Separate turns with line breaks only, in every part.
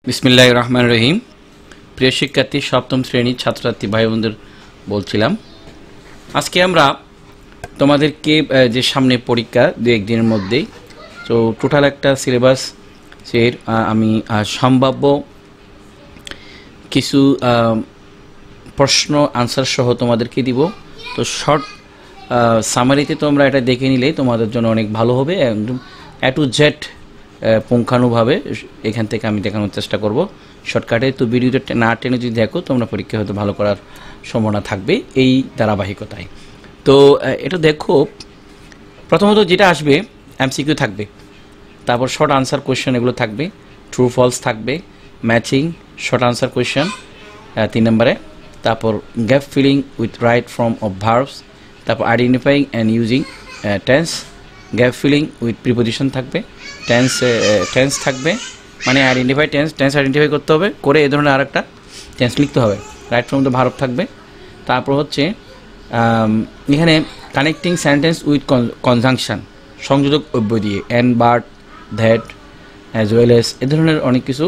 বিসমিল্লাহির রহমানির রহিম। প্রিয় শিক্ষার্থী, সপ্তম শ্রেণীর ছাত্রছাত্রী ভাই বোনদের বলছিলাম, আজকে আমরা তোমাদেরকে যে সামনে পরীক্ষা দু একদিনের মধ্যেই, তো টোটাল একটা সিলেবাস এর আমি সম্ভাব্য কিছু প্রশ্ন আনসার সহ তোমাদেরকে দিব। তো শর্ট সামারিতে তোমরা এটা দেখে নিলেই তোমাদের জন্য অনেক ভালো হবে। একদম এ টু জেড পুঙ্খানুভাবে এখান থেকে আমি দেখানোর চেষ্টা করব শর্টকাটে। তো ভিডিওটা না টেনে যদি দেখো তোমরা পরীক্ষা হয়তো ভালো করার সম্ভাবনা থাকবে এই ধারাবাহিকতায়। তো এটা দেখো, প্রথমত যেটা আসবে এমসিকিউ থাকবে, তারপর শর্ট আনসার কোয়েশ্চেন এগুলো থাকবে, ট্রু ফলস থাকবে, ম্যাচিং শর্ট আনসার কোয়েশ্চেন 3 নম্বরে, তারপর gap filling with right form of verbs, তারপর identifying and using tense, gap filling with preposition থাকবে, টেন্স থাকবে, মানে আইডেন্টিফাই টেন্স আইডেন্টিফাই করতে হবে, করে এই ধরনের আরেকটা টেন্স লিখতে হবে, রাইট ফ্রম দ্য ভার্ব থাকবে। তারপর হচ্ছে এখানে কানেক্টিং সেন্টেন্স উইথ কনজাংশন, সংযোজক অব্যয় দিয়ে, and, but, that, as well as, এ ধরনের অনেক কিছু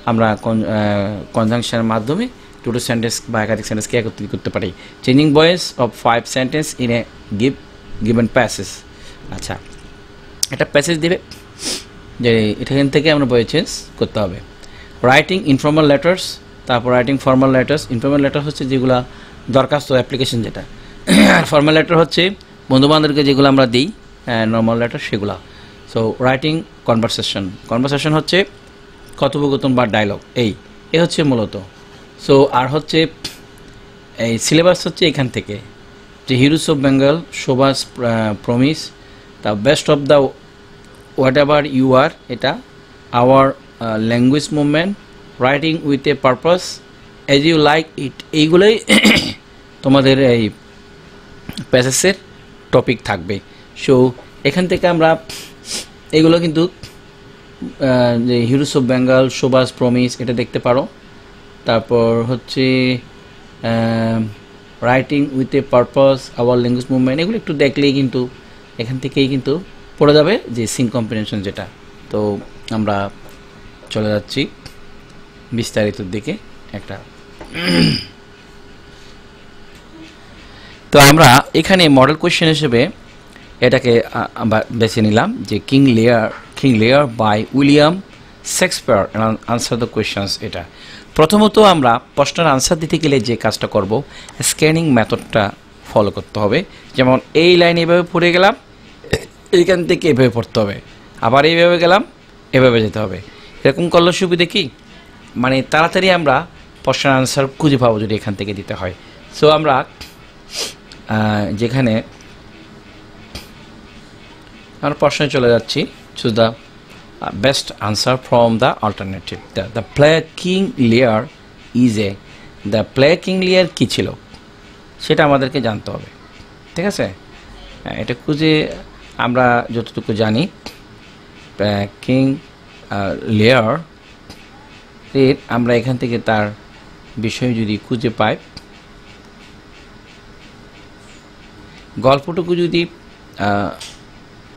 আমরা কনজাংশনের মাধ্যমে দুটো সেন্টেন্স বা একাধিক সেন্টেন্সকে একত্রিত করতে পারি। Changing voice of 5 sentence in a given passage. আচ্ছা, একটা প্যাসেজ দেবে যে এখান থেকে আমরা ভয়েস চেঞ্জ করতে হবে। রাইটিং ইনফর্মাল লেটার্স, তারপর writing formal letters. Informal letter হচ্ছে যেগুলো দরখাস্ত অ্যাপ্লিকেশন, যেটা আর ফর্মাল লেটার হচ্ছে বন্ধুবান্ধবকে যেগুলো আমরা দিই, নর্মাল লেটার সেগুলো। সো রাইটিং কনভারসেশন হচ্ছে কথোপকথন বা ডায়লগ, এই হচ্ছে মূলত। সো আর হচ্ছে এই সিলেবাস হচ্ছে এখান থেকে যে heroes of Bengal, Subhash promise, the best of the whatever you are, এটা our language movement, writing with a purpose, as you like it, এইগুলোই তোমাদের এই প্যাসেজের টপিক থাকবে। সো এখান থেকে আমরা এগুলো কিন্তু যে heroes of Bengal, Subhash promise, এটা দেখতে পারো। তারপর হচ্ছে writing with a purpose, our language movement, এগুলো একটু দেখলেই কিন্তু এখান থেকেই কিন্তু পড়ে যাবে যে সিং কম্বিনেশন যেটা। তো আমরা চলে যাচ্ছি বিস্তারিতর দিকে একটা। তো আমরা এখানে মডেল কোয়েশ্চেন হিসেবে এটাকে বেছে নিলাম যে King Lear by William Shakespeare, answer the questions. এটা প্রথমত আমরা প্রশ্নের আনসার দিতে গেলে যে কাজটা করব, স্ক্যানিং মেথডটা ফলো করতে হবে। যেমন এই লাইন এভাবে পড়ে গেলাম, এইখান থেকে এভাবে পড়তে হবে, আবার এইভাবে গেলাম, এভাবে যেতে হবে। এরকম করলে সুবিধা কি, মানে তাড়াতাড়ি আমরা প্রশ্নের আনসার খুঁজে পাবো যদি এখান থেকে দিতে হয়। সো আমরা যেখানে আমরা প্রশ্নে চলে যাচ্ছি, choose the best answer from the alternative. The play King Lear is a, the play King Lear কী ছিল সেটা আমাদেরকে জানতে হবে, ঠিক আছে? এটা খুঁজে আমরা যতটুকু জানি, কিং লিয়ার এর আমরা এখান থেকে তার বিষয় যদি খুঁজে পাই, গল্পটুকু যদি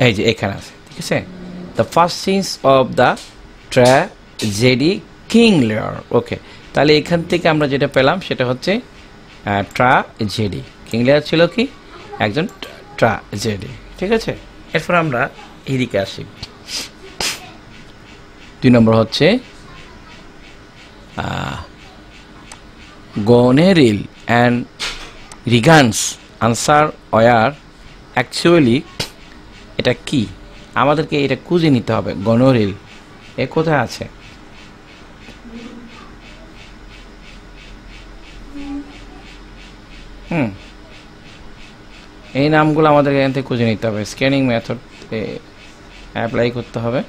এই যে এখানে আছে, ঠিক আছে? The first scenes of the tragedy King Lear. Okay, তাহলে এখান থেকে আমরা যেটা পেলাম সেটা হচ্ছে ট্র্যাজেডি। কিং লিয়ার ছিল কি, একজন ট্র্যাজেডি, ঠিক আছে? এরপর আমরা এদিকে আসি। 2 নম্বর হচ্ছে গোনেরিল অ্যান্ড রিগানস আনসার ওয়ার অ্যাকচুয়ালি, এটা কি আমাদেরকে এটা খুঁজে নিতে হবে। গনোরিল এ কোথায় আছে? এই নামগুলো আমাদের এখান থেকে খুঁজে নিতে হবে, স্ক্যানিং মেথড অ্যাপ্লাই করতে হবে।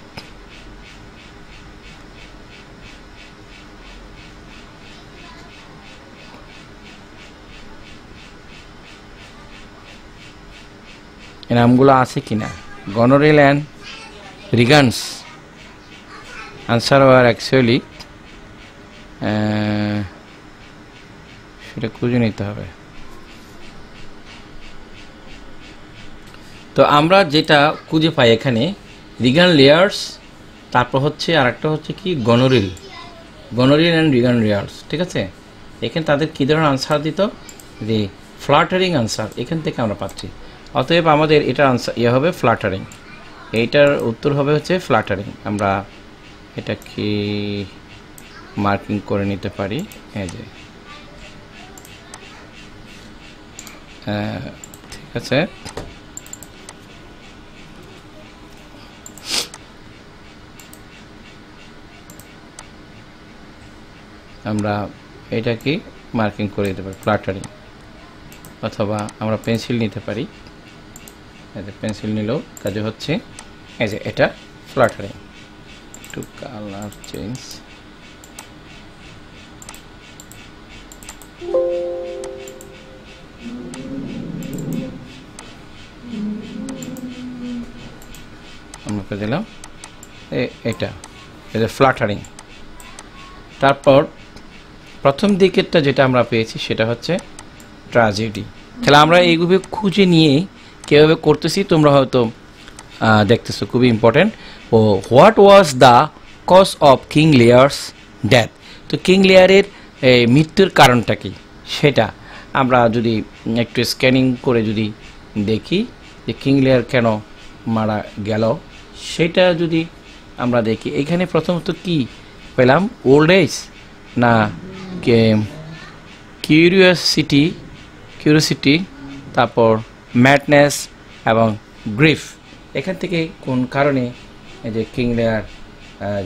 এই নামগুলো আছে কিনা, গনোরিল অ্যান্ড রিগানস আনসার ওয়ার অ্যাকচুয়ালি, সেটা খুঁজে নিতে হবে। তো আমরা যেটা খুঁজে পাই এখানে রিগান লিয়ার্স, তারপর হচ্ছে আরেকটা হচ্ছে কি গনোরিল, গনোরিয়াল অ্যান্ড রিগানোরিয়ালস, ঠিক আছে। এখানে তাদের কী ধরনের আনসার দিত, যে ফ্লাটারিং আনসার এখান থেকে আমরা পাচ্ছি। অতএব আমাদের এটার আনসার হবে ফ্লাটারিং, এইটার উত্তর হবে হচ্ছে ফ্লাটারিং। আমরা এটা কি মার্কিং করে নিতে পারি, এই যে ঠিক আছে। আমরা এটা কি মার্কিং করে দিতে পারি ফ্লাটারিং, অথবা আমরা পেন্সিল নিতে পারি, এই যে পেন্সিল নিলেও কাজে হচ্ছে। এই যে এটা ফ্লাটারিং। একটু কালার চেঞ্জ, আমরা দিলাম এটা, এই যে ফ্লাটারিং। তারপর প্রথম দিকেরটা যেটা আমরা পেয়েছি সেটা হচ্ছে ট্র্যাজেডি। তাহলে আমরা এইভাবে খুঁজে নিয়ে কীভাবে করতেছি তোমরা হয়তো দেখতেছো, খুবই ইম্পর্টেন্ট। ও what was the cause of King Lear's death, তো কিং লিয়ারের মৃত্যুর কারণটা কি সেটা আমরা যদি একটু স্ক্যানিং করে যদি দেখি যে কিং লিয়ার কেন মারা গেল, সেটা যদি আমরা দেখি, এখানে প্রথমত কি পেলাম, ওল্ড এজ না কিউরিওসিটি, তারপর ম্যাডনেস এবং গ্রিফ। এখান থেকে কোন কারণে এই যে কিং লিয়ার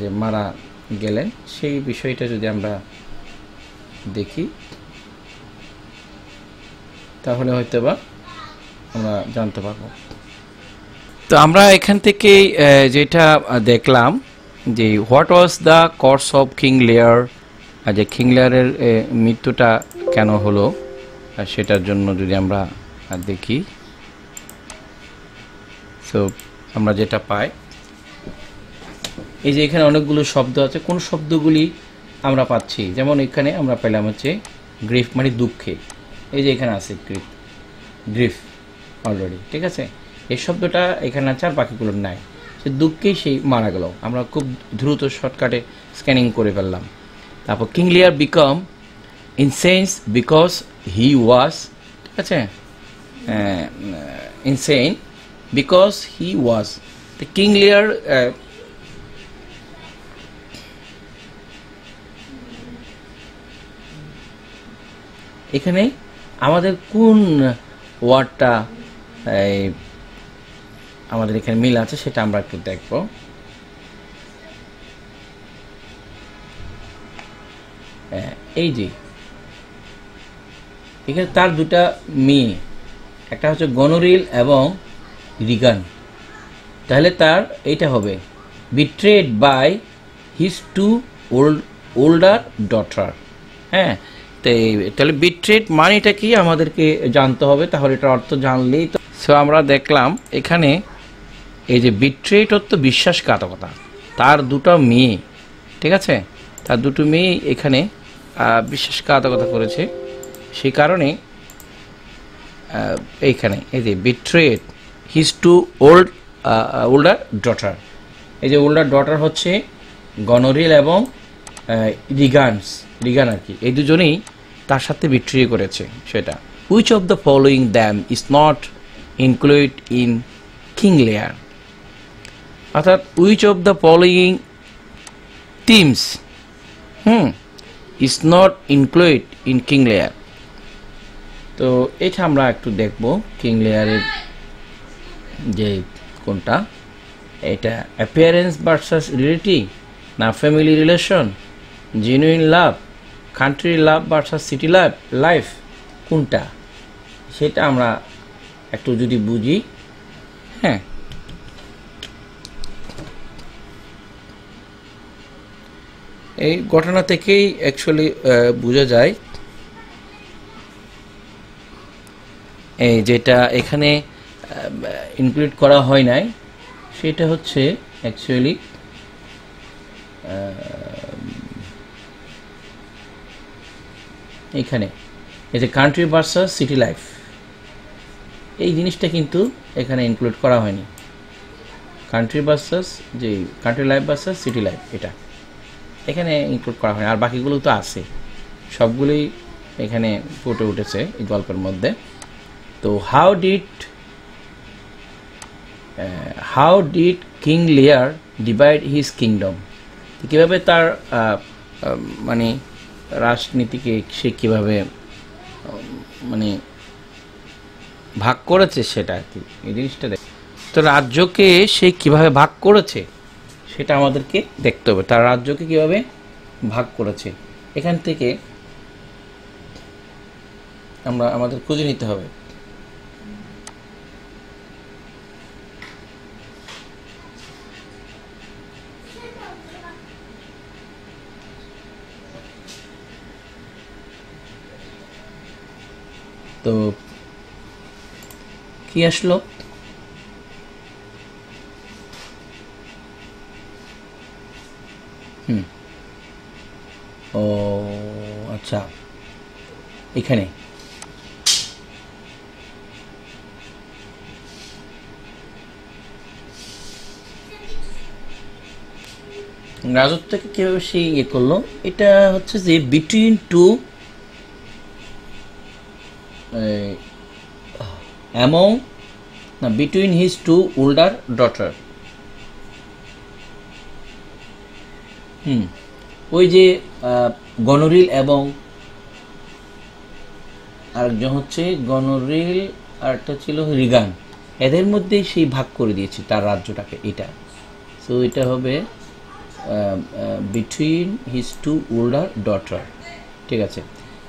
যে মারা গেলেন সেই বিষয়টা যদি আমরা দেখি, তাহলে হয়তো বা আমরা জানতে পারবো। তো আমরা এখান থেকে যেটা দেখলাম যে what was the cause of King Lear, যে কিং লিয়ারের মৃত্যুটা কেন হলো সেটার জন্য যদি আমরা দেখি, তো আমরা যেটা পাই, এই যে এখানে অনেকগুলো শব্দ আছে, কোন শব্দগুলি আমরা পাচ্ছি, যেমন এখানে আমরা পেলাম হচ্ছে গ্রিফ মানে দুঃখে, এই যে এখানে আছে গ্রিফ অলরেডি, ঠিক আছে। এই শব্দটা এখানে আছে আর বাকিগুলোর নাই, সে দুঃখেই সেই মারা গেল। আমরা খুব দ্রুত শর্টকাটে স্ক্যানিং করে ফেললাম। তারপর কিং লিয়ার বিকাম ইনসেন্স বিকজ হি ওয়াজ, ঠিক আছে, ইনসেন বিকজ হি ওয়াজ। তো কিং লিয়ার এখানে আমাদের কোন ওয়ার্ডটা আমাদের এখানে মিল আছে সেটা আমরা একটু দেখব। এই যে এখানে তার দুটা মেয়ে, একটা হচ্ছে গনোরিল এবং রিগান, তাহলে তার এইটা হবে betrayed by his two older daughter. হ্যাঁ, তাহলে বিট্রেড মানেটা কি আমাদেরকে জানতে হবে, তাহলে এটার অর্থ জানলেই তো। সো আমরা দেখলাম এখানে এই যে বিট্রেড অর্থ বিশ্বাসঘাতকতা, তার দুটো মেয়ে, ঠিক আছে, তার দুটো মেয়ে এখানে বিশ্বাসঘাতকতা করেছে, সেই কারণে এইখানে এই যে betrayed his two older daughter, এই যে ওল্ডার ডটার হচ্ছে গনোরিল এবং রিগান আর কি, এই দুজনেই তার সাথে বিট্রে করেছে সেটা। Which of the following them is not include in king লিয়ার, অর্থাৎ which of the following teams is not include in king লিয়ার। তো এটা আমরা একটু দেখব কিং লিয়ারের যে কোনটা, এটা অ্যাপিয়ারেন্স ভার্সাস রিয়েলিটি, না ফ্যামিলি রিলেশন, জেনুইন লাভ, কান্ট্রি লাভ ভার্সাস সিটি লাইফ, কোনটা সেটা আমরা একটু যদি বুঝি। হ্যাঁ, এই ঘটনা থেকেই অ্যাকচুয়ালি বোঝা যায়, এই যেটা এখানে ইনক্লুড করা হয় নাই সেটা হচ্ছে অ্যাকচুয়ালি এখানে এই যে কান্ট্রি ভার্সাস সিটি লাইফ, এই জিনিসটা কিন্তু এখানে ইনক্লুড করা হয়নি। কান্ট্রি ভার্সাস যে country life versus city life, এটা এখানে ইনক্লুড করা হয়, আর বাকিগুলো তো আছে, সবগুলোই এখানে ফুটে উঠেছে এই গল্পের মধ্যে। তো হাউ ডিড কিং লিয়ার ডিভাইড হিজ কিংডম, কীভাবে তার মানে রাজনীতিকে সে কীভাবে মানে ভাগ করেছে সেটা আর কি, এই জিনিসটা দেখ। তো রাজ্যকে সে কিভাবে ভাগ করেছে সেটা আমাদেরকে দেখতে হবে, তার রাজ্যকে কিভাবে ভাগ করেছে এখান থেকে আমাদের খুঁজে নিতে হবে। তো কি আসলো, ও আচ্ছা, এখানে রাজত্বকে কিভাবে সে ইয়ে করলো, এটা হচ্ছে যে between two between his two older daughter. ওই যে গনোরিল এবং আরেকজন হচ্ছে গনোরিল, আরেকটা ছিল রিগান, এদের মধ্যে সেই ভাগ করে দিয়েছে তার রাজ্যটাকে, এটা। সো এটা হবে between his two older daughter, ঠিক আছে।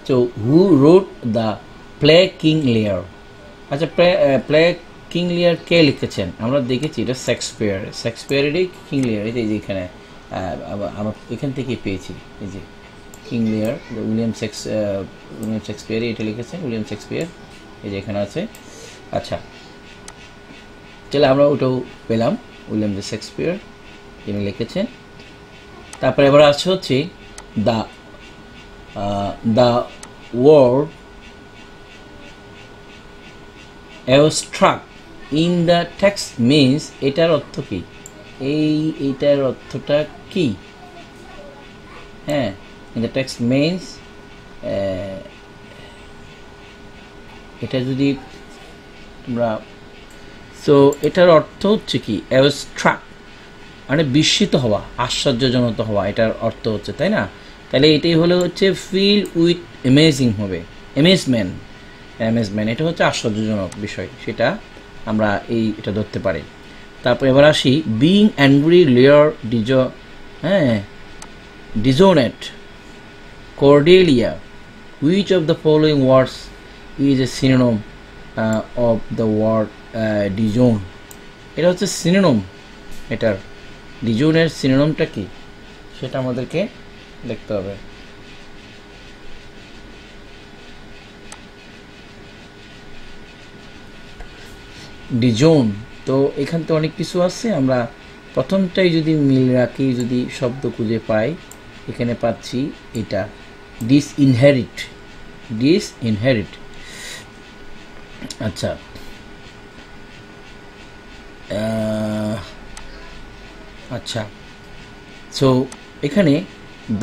So who wrote the play King Lear, আচ্ছা প্লে কিং লিয়ার কে লিখেছেন, আমরা দেখেছি এটা শেক্সপিয়ারেরই কিং লিয়ার, এই যে এখানে আমার এখান থেকেই পেয়েছি, এই যে কিং লিয়ার উইলিয়াম শেক্সপিয়ারই এটা লিখেছেন, উইলিয়াম শেক্সপিয়ার, এই যে এখানে আছে। আচ্ছা চলে আমরা ওটাও পেলাম, উইলিয়াম শেক্সপিয়ার যিনি লিখেছেন। তারপরে এবার আছে হচ্ছে the word abstract in the text means, এটার অর্থ কি, এইটার অর্থটা কি, হ্যাঁ, ইন দ্য টেক্সট মিনস, এটা যদি তোমরা, সো এটার অর্থ হচ্ছে কি, অ্যাবস্ট্রাক্ট মানে বিস্মিত হওয়া, আশ্চর্যজনক হওয়া, এটার অর্থ হচ্ছে, তাই না? তাহলে এটাই হলো হচ্ছে ফিল উইথ অ্যামেজিং হবে, অ্যামেজমেন্ট, এটা হচ্ছে আশ্চর্যজনক বিষয়, সেটা আমরা এটা ধরতে পারি। তারপর এবার আসি being angry Lear disowned Cordelia, which of the following words is a synonym of the word disown, এটা হচ্ছে সিনোনিম, এটার ডিজোনের সিনোনিমটা কি সেটা আমাদেরকে দেখতে হবে। ডিজোন, তো এখান থেকে অনেক কিছু আছে, আমরা প্রথমটাই যদি মিল রাখি, যদি শব্দ খুঁজে পাই, এখানে পাচ্ছি এটা ডিসইনহেরিট, আচ্ছা আচ্ছা, সো এখানে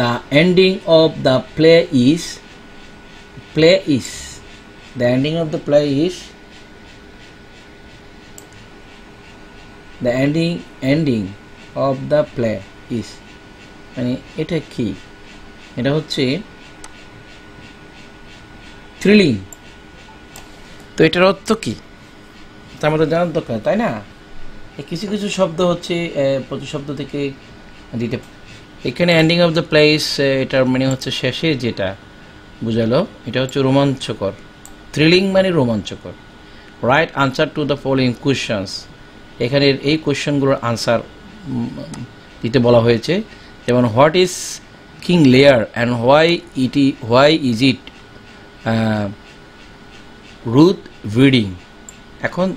the ending of the play is, the ending of the play is, the ending of the play is, মানে এটা কি, এটা হচ্ছে থ্রিলিং, তো এটার অর্থ কি তা আমাদের জানার দরকার, তাই না? কিছু কিছু শব্দ হচ্ছে প্রতিশব্দ থেকে দিতে, এখানে এন্ডিং অফ দ্য প্লেস, এটার মানে হচ্ছে শেষে যেটা বুঝালো, এটা হচ্ছে রোমাঞ্চকর, থ্রিলিং মানে রোমাঞ্চকর। Right answer to the following questions, এখানের এই কোয়েশ্চনগুলোর আনসার দিতে বলা হয়েছে, যেমন হোয়াট ইজ কিং লিয়ার and why is it Ruth breeding. এখন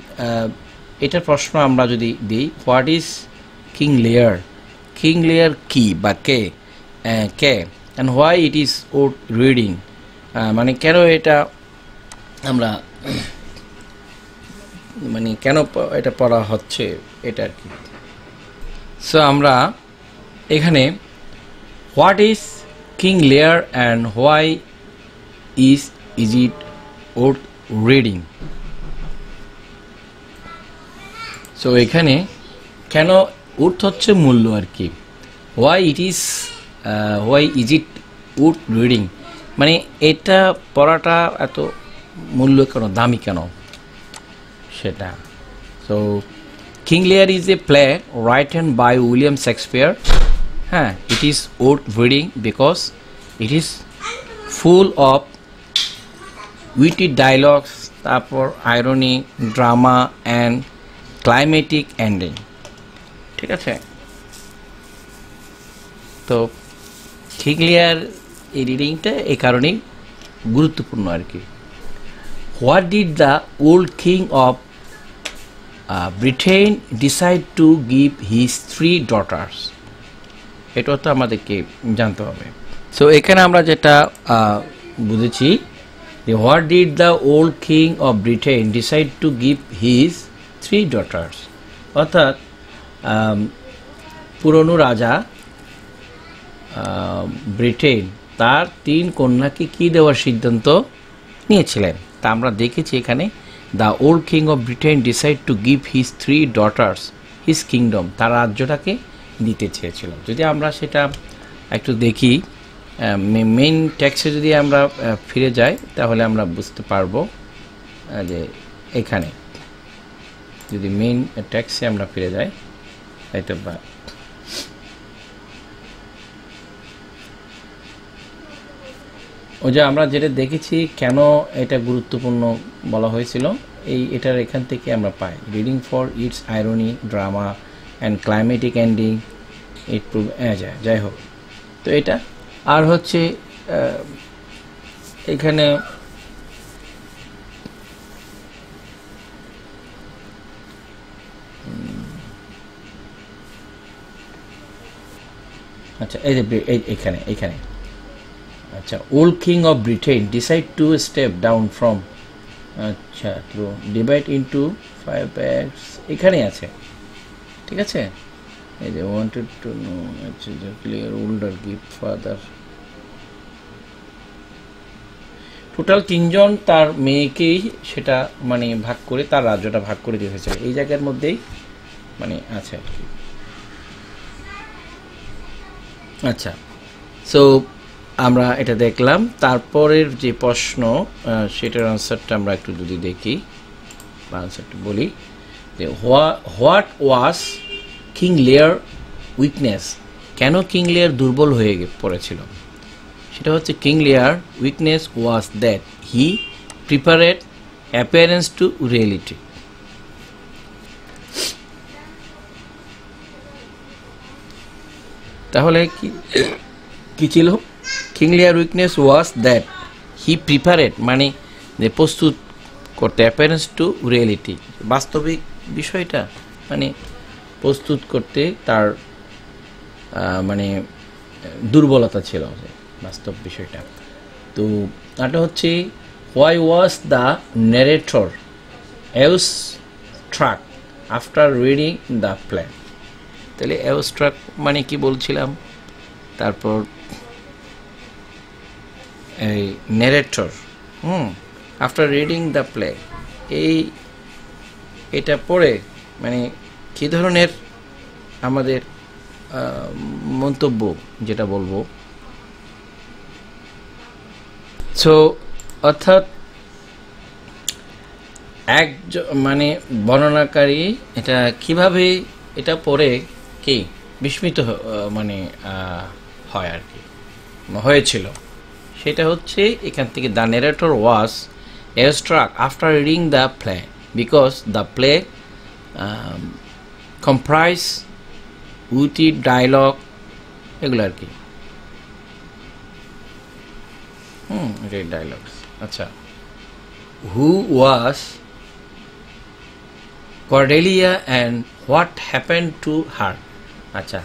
এটার প্রশ্ন আমরা যদি দিই, হোয়াট ইজ কিং লিয়ার কি বা কে and why it is worth reading, মানে কেন এটা আমরা মানে কেন এটা পড়া হচ্ছে এটা আর কি। সো আমরা এখানে what is King Lear and why is it worth reading? So এখানে কেন উর্থ হচ্ছে মূল্য আর কি, why is it worth reading মানে এটা পড়াটা এত মূল্য কেন, দামি কেন সেটা। So King Lear is a play written by William Shakespeare. হ্যাঁ, it is worth reading because it is full of witty dialogues, তারপর irony, drama and climatic ending. ঠিক আছে, তো কিং লিয়ার এই রিডিংটা এই কারণেই গুরুত্বপূর্ণ আর কি। What did the old king of Britain decide to give his 3 daughters? এটা তো আমাদেরকে জানতে হবে। সো এখানে আমরা যেটা বুঝেছি যে what did the old king of Britain decide to give his 3 daughters, অর্থাৎ পুরনো রাজা ব্রিটেন তার 3 কন্যাকে কি দেওয়ার সিদ্ধান্ত নিয়েছিলেন তা আমরা দেখেছি এখানে। The old king of Britain decide to give his 3 daughters his kingdom, তার রাজ্যটাকে দিতে চেয়েছিল। যদি আমরা সেটা একটু দেখি, মেইন টেক্সটে যদি আমরা ফিরে যাই তাহলে আমরা বুঝতে পারবো যে এখানে যদি মেইন টেক্সটে আমরা ফিরে যাই, এটা ওই যে আমরা যেটা দেখেছি কেন এটা গুরুত্বপূর্ণ বলা হয়েছিল, এটার এখান থেকে আমরা পাই। Reading for its irony, drama and climatic ending it prove, যাই হোক। তো এটা আর হচ্ছে এখানে আচ্ছা এই যে এখানে আচ্ছা, old king of Britain decide to step down from, আচ্ছা ট্রু, ডিভাইড ইন্টু 5 ব্যাগস এখানে আছে। ঠিক আছে, এই যে ওয়ান্টেড টু নো, আচ্ছা clear older gift father, total 3 জন তার মেয়েকেই সেটা মানে ভাগ করে তার রাজ্যটা ভাগ করে দিয়ে হয়েছিল, এই জায়গার মধ্যেই মানে আছে আর কি। আচ্ছা, সো আমরা এটা দেখলাম। তারপরের যে প্রশ্ন সেটার আনসারটা আমরা একটু যদি দেখি বা আনসারটা বলি যে হোয়াট ওয়াজ কিং লিয়ার উইকনেস, কেন কিং লিয়ার দুর্বল হয়ে পড়েছিল? সেটা হচ্ছে কিং লিয়ার weakness was that he prepared appearance to reality. তাহলে কি ছিল? কিং লিয়ার weakness was that he prepared মানে যে প্রস্তুত করতে, অ্যাপিয়ারেন্স টু রিয়েলিটি বাস্তবিক বিষয়টা মানে প্রস্তুত করতে তার মানে দুর্বলতা ছিল বাস্তব বিষয়টা। তো এটা হচ্ছে why was the narrator awestruck after reading the play. তাহলে অ্যাওস্ট্রাক মানে কি বলছিলাম, তারপর এই narrator after reading the play, এটা পড়ে মানে কী ধরনের আমাদের মন্তব্য যেটা বলবো। সো অর্থাৎ মানে বর্ণনাকারী এটা কিভাবে এটা পড়ে কি বিস্মিত মানে হয় আর কি হয়েছিল, সেটা হচ্ছে এখান থেকে the narrator was awestruck after reading the play because the play comprise witty dialogue এগুলো আর কি, ডায়লগস। আচ্ছা, who was Cordelia and what happened to her. আচ্ছা,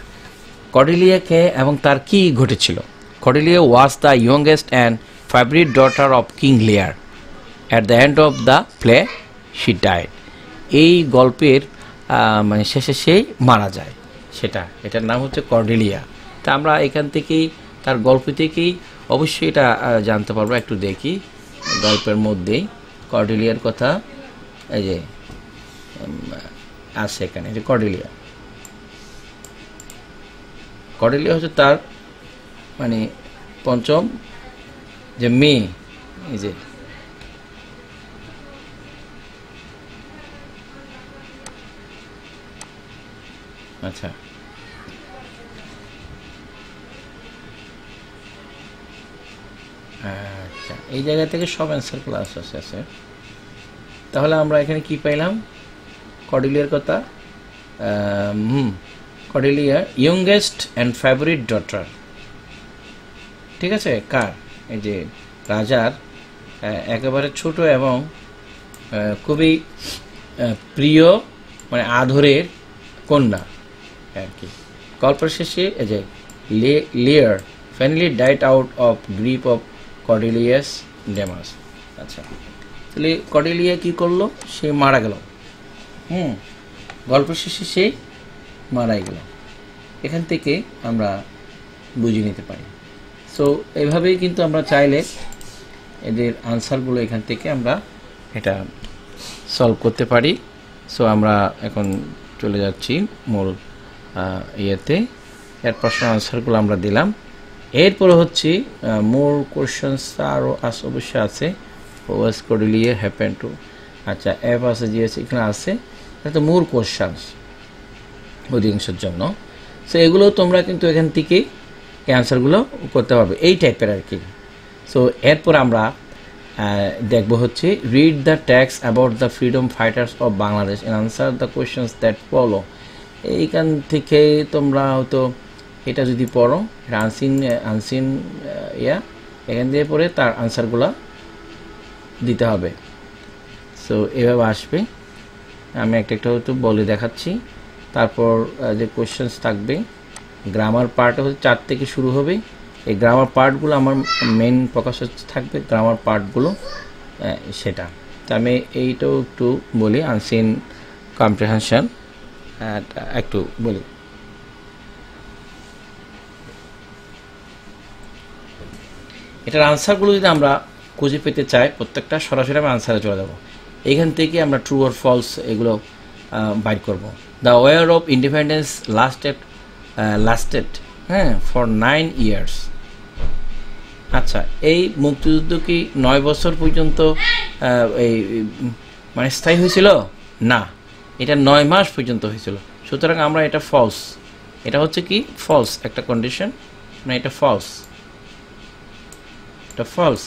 কর্ডেলিয়াকে এবং তার কি ঘটেছিল? Cordelia was the youngest and favourite daughter of King Lear. At the end of the play she died. এই গল্পের মানে শেষে সেই মারা যায়, এটার নাম হচ্ছে কর্ডেলিয়া। তা আমরা এখান থেকেই তার গল্প থেকেই অবশ্যই এটা জানতে পারবো। একটু দেখি গল্পের মধ্যেই কর্ডেলিয়ার কথা, এই যে আছে এখানে, যে কর্ডেলিয়া হচ্ছে তার মানে পঞ্চম যে মেয়ে, এই যে আচ্ছা আচ্ছা, এই জায়গা থেকে সব অ্যান্সার ক্লাস আছে। তাহলে আমরা এখানে কি পাইলাম? কর্ডেলিয়ার কথা, Cordelia youngest and favourite daughter, ঠিক আছে, কার? এই যে রাজার একেবারে ছোট এবং খুবই প্রিয় মানে আদরের কন্যা আর কি। গল্পের শেষে এই যে লিয়ার ফাইনালি ডাইট আউট অফ গ্রিপ অফ কর্ডেলিয়াস ডেমাস। আচ্ছা, তাহলে কর্ডেলিয়া কি করলো? সে মারা গেল। গল্পের শেষে সে মারাই গেল। এখান থেকে আমরা বুঝে নিতে পারি। সো এভাবেই কিন্তু আমরা চাইলে এদের আনসারগুলো এখান থেকে আমরা এটা সলভ করতে পারি। সো আমরা এখন চলে যাচ্ছি মূল ইয়েতে। এর প্রশ্ন আনসারগুলো আমরা দিলাম। এরপরে হচ্ছে মোর কোয়েশ্চেন্স আরও অবশ্যই আছে। ওয়াজ কর্ডেলিয়া হ্যাপেন টু, আচ্ছা এফ আছে, জি আছে, এখানে আছে, তো মোর কোয়েশ্চেন্স অধিকাংশের জন্য। সো এগুলো তোমরা কিন্তু এখান থেকে এই আনসারগুলো করতে পারবে, এই টাইপের আর কি। সো এরপর আমরা দেখব হচ্ছে read the text about the freedom fighters of Bangladesh and answer the questions that follow. এইখান থেকে তোমরা হয়তো এটা যদি পড়ো, এটা আনসিন এখান থেকে পড়ে তার আনসারগুলো দিতে হবে। সো এভাবে আসবে। আমি একটা হয়তো বলে দেখাচ্ছি। তারপর যে কোয়েশ্চেন্স থাকবে, গ্রামার পার্ট হচ্ছে 4 থেকে শুরু হবে। এই গ্রামার পার্টগুলো আমার মেন ফোকাস থাকবে, গ্রামার পার্টগুলো সেটা। তো আমি এইটাও একটু বলি, আনসিন কম্প্রিহেনশন একটু বলি। এটার আনসারগুলো যদি আমরা খুঁজে পেতে চাই, প্রত্যেকটা সরাসরি আমি আনসারে চলে যাব। এখান থেকে আমরা ট্রু অর ফলস এগুলো বাইর করব। The war of independence lasted for 9 years। আচ্ছা, এই মুক্তিযুদ্ধ কি 9 বছর পর্যন্ত এই মানে স্থায়ী হয়েছিল? না, এটা 9 মাস পর্যন্ত হয়েছিল। সুতরাং আমরা এটা ফলস, এটা হচ্ছে কি ফলস একটা কন্ডিশন, না এটা ফলস, এটা ফলস।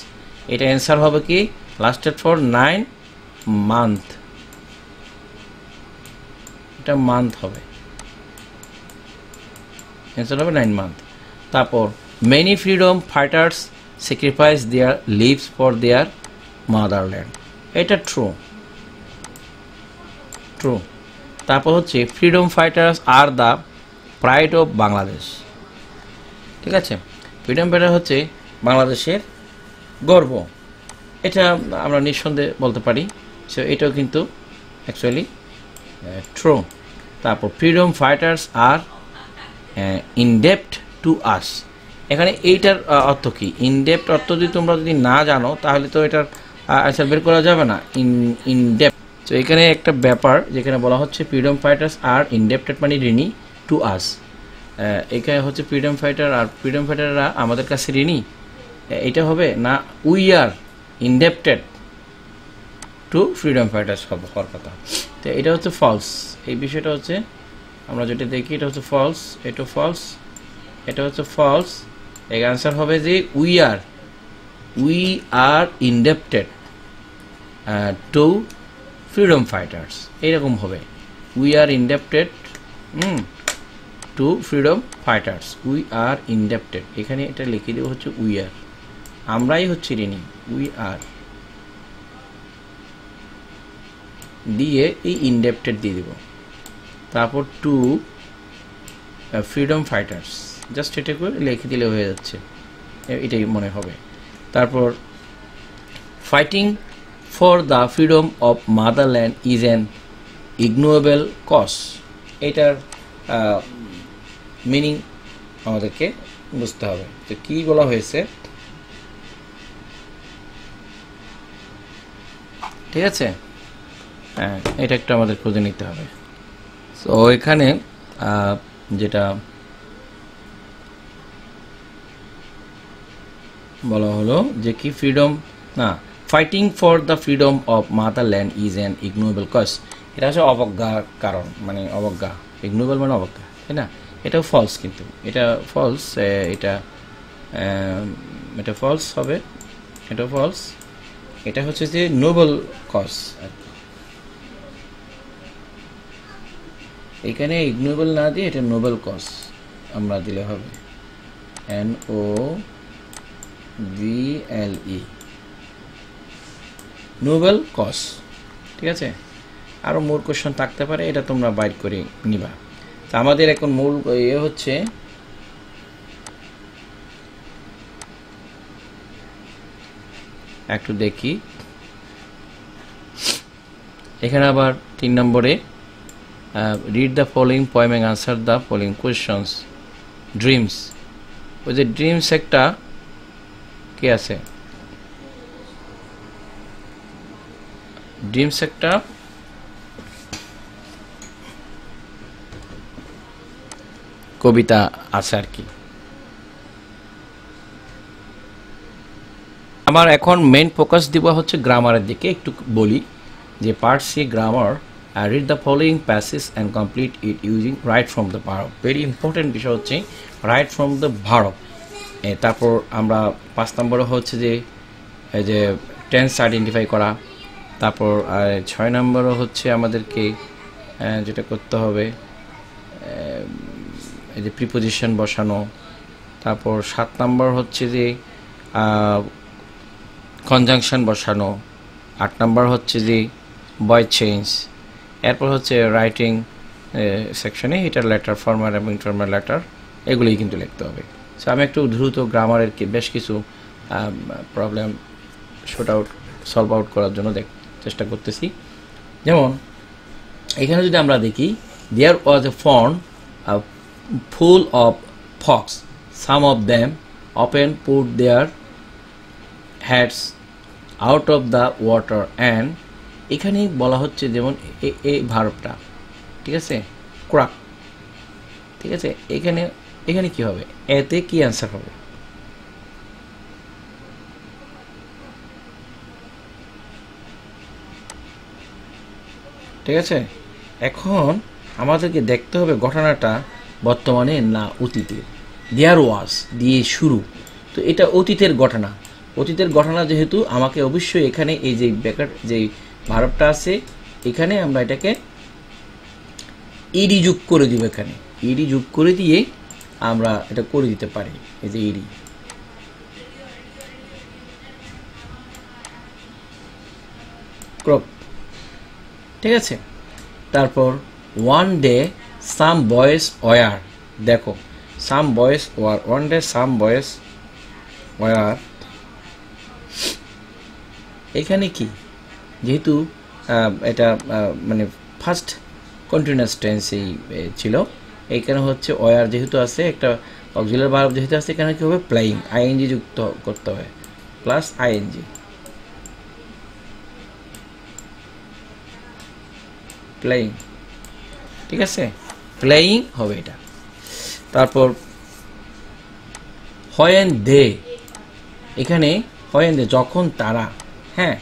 এটা অ্যান্সার হবে কি লাস্টেড ফর 9 months, এটা মান্থ হবে, অ্যান্সার হবে 9 months। তারপর many freedom fighters sacrifice their lives for their motherland, এটা ট্রু। তারপর হচ্ছে freedom fighters are the pride of Bangladesh, ঠিক আছে, ফ্রিডম ফাইটার হচ্ছে বাংলাদেশের গর্ব, এটা আমরা নিঃসন্দেহে বলতে পারি। সো এটাও কিন্তু অ্যাকচুয়ালি ট্রু। তারপর ফ্রিডম ফাইটার্স আর ইনডেপ্ট টু আস, এখানে এইটার অর্থ কি? ইনডেপ্ট অর্থ যদি না জানো তাহলে তো এটার আনসার বের করা যাবে না। ইনডেপ্ট, তো এখানে একটা ব্যাপার যেখানে বলা হচ্ছে ফ্রিডম ফাইটার্স আর ইনডেপ্টেড মানে ঋণী টু আস। এখানে হচ্ছে ফ্রিডম ফাইটার আর ফ্রিডম ফাইটাররা আমাদের কাছে ঋণী, এটা হবে না, we are ইনডেপ্টেড two freedom fighters হওয়ার কথা। তো এটা হচ্ছে ফলস, এই বিষয়টা হচ্ছে আমরা যেটা দেখি এটা হচ্ছে ফলস, এটা ফলস, এটা হচ্ছে ফলস। এর আনসার হবে যে we are ইনডেপ্টেড two freedom fighters, এইরকম হবে, we R ইনডেপ্টেড two freedom fighters, we are ইনডেপ্টেড। এখানে এটা লিখে দেবো হচ্ছে উই আর, আমরাই হচ্ছে ঋণী, উই আর দিয়ে এই ইনডেপ্টেড দিয়ে দেব। তারপর টু ফ্রিডম ফাইটার্স, জাস্ট এটা করে লিখে দিলে হয়ে যাচ্ছে, এটাই মনে হবে। তারপর fighting for the freedom of motherland is an ignorable cause, এটার মিনিং আমাদেরকে বুঝতে হবে যে কি বলা হয়েছে, ঠিক আছে। হ্যাঁ, এটা একটু আমাদের খুঁজে নিতে হবে। তো এখানে যেটা বলা হলো যে কি ফ্রিডম না, fighting for the freedom of motherland is an ignorable cause. এটা হচ্ছে অবজ্ঞার কারণ, মানে অবজ্ঞা, ইগনোরেবল মানে অবজ্ঞা, তাই না? এটাও ফলস, কিন্তু এটা ফলস, এটা ফলস হবে, এটা ফলস। এটা হচ্ছে যে নোবেল কজ। এখানে ইগনোরেবল না দিয়ে এটা নোবেল কজ আমরা দিলে হবে, NOBLE, নোবেল কজ, ঠিক আছে। আরও মোর কোশ্চেন থাকতে পারে, এটা তোমরা বাইর করে নিবা। তা আমাদের এখন মূল হচ্ছে একটু দেখি এখানে আবার 3 নম্বরে read the following poem and answer the following questions. Dreams, ওই যে ড্রিমস একটা কে আছে, ড্রিমস একটা কবিতা আছে আর কি। আমার এখন মেইন ফোকাস দিব হচ্ছে গ্রামারের দিকে। একটু বলি যে part C grammar, read the following passage and complete it using right from the verb. Very important বিষয় হচ্ছে রাইট ফ্রম দ্য ভার্ব। তারপর আমরা 5 নম্বরে হচ্ছে যে এই যে টেন্স আইডেন্টিফাই করা। তারপর 6 নম্বরও হচ্ছে আমাদেরকে যেটা করতে হবে এই যে প্রিপোজিশন বসানো। তারপর 7 নম্বর হচ্ছে যে কনজাংশন বসানো। 8 নম্বর হচ্ছে যে ভয়েস চেঞ্জ। এরপর হচ্ছে রাইটিং সেকশনে এটার লেটার, ফর্মাল এবং ইনফর্মাল লেটার, এগুলোই কিন্তু লিখতে হবে। সো আমি একটু দ্রুত গ্রামারের বেশ কিছু প্রবলেম সলভ আউট করার জন্য চেষ্টা করতেছি। যেমন এখানে যদি আমরা দেখি, there was a pond full of fox, some of them open put their heads out of the water and, এখানে বলা হচ্ছে যেমন এই ভার্বটা, ঠিক আছে, ক্রাক, ঠিক আছে। এখানে কি হবে, এতে কি অ্যান্সার হবে? ঠিক আছে, এখন আমাদেরকে দেখতে হবে ঘটনাটা বর্তমানে না অতীতে। দেয়ার ওয়াজ দিয়ে শুরু, তো এটা অতীতের ঘটনা। অতীতের ঘটনা যেহেতু আমাকে অবশ্যই এখানে এই যে ব্যাকার যে ভার্বটা আছে এখানে আমরা এটাকে ইডি যোগ করে দিব। এখানে ইডি যোগ করে দিয়ে আমরা এটা করে দিতে পারি, এই যে ইডি। ক্রপ, ঠিক আছে। তারপর one day some boys were, দেখো some boys were, one day some boys were, এখানে কি, যেহেতু এটা মানে ফার্স্ট কন্টিনিউয়াস টেন্সেই ছিল, এইখানে হচ্ছে ওয়ার যেহেতু আছে, একটা অক্সিলারি ভার্ব যেহেতু আছে, এখানে কি হবে, প্লেইং, আইএনজি যুক্ত করতে হবে, প্লাস আইএনজি, প্লেইং, ঠিক আছে, প্লেইং হবে এটা। তারপর হোয়েন দে, এখানে হোয়েন দে যখন তারা, হ্যাঁ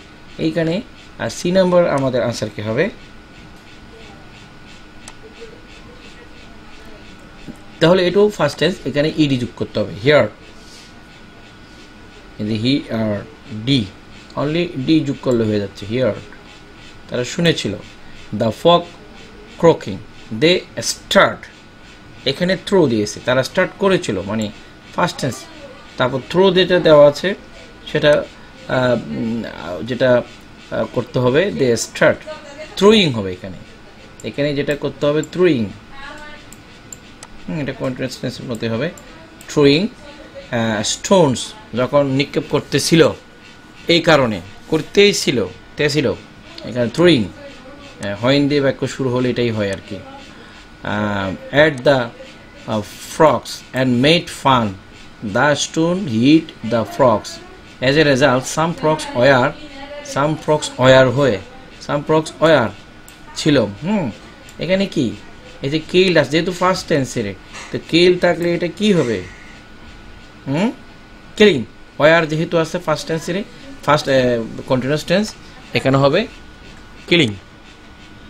এইখানে। আর সি নাম্বার আমাদের আনসার কি হবে, তাহলে এটাও ফার্স্ট টেন্স, এখানে ইডি যোগ করতে হবে, hear, he R D, only D যোগ করলে হয়ে যাচ্ছে, হিয়ার, তারা শুনেছিল। The folk croaking, they start, এখানে থ্রো দিয়েছে, তারা স্টার্ট করেছিল, মানে ফার্স্ট টেন্স। তারপর থ্রো যেটা দেওয়া আছে সেটা যেটা করতে হবে, দে স্টার্ট থ্রোয়িং হবে এখানে, এখানে যেটা করতে হবে থ্রোয়িং, এটা কন্টিনিউয়াস টেন্সের মধ্যে হবে, থ্রোয়িং স্টোনস, যখন নিক্ষেপ করতেছিল, এই কারণে করতেই ছিল, এখানে থ্রোয়িং। হোয়েন দিয়ে বাক্য শুরু হলে এটাই হয় আর কি। At the frogs and made fun. The stone hit the frogs. As a result, some frogs were ছিল। এখানে কি এই যে কিল্ড আছে, যেহেতু ফার্স্ট টেন্সের, তো কিল থাকলে এটা কি হবে? কিলিং। ওয়ার যেহেতু আছে ফার্স্ট টেন্সের, ফার্স্ট কন্টিনিউয়াস টেন্স, এখানে হবে কিলিং।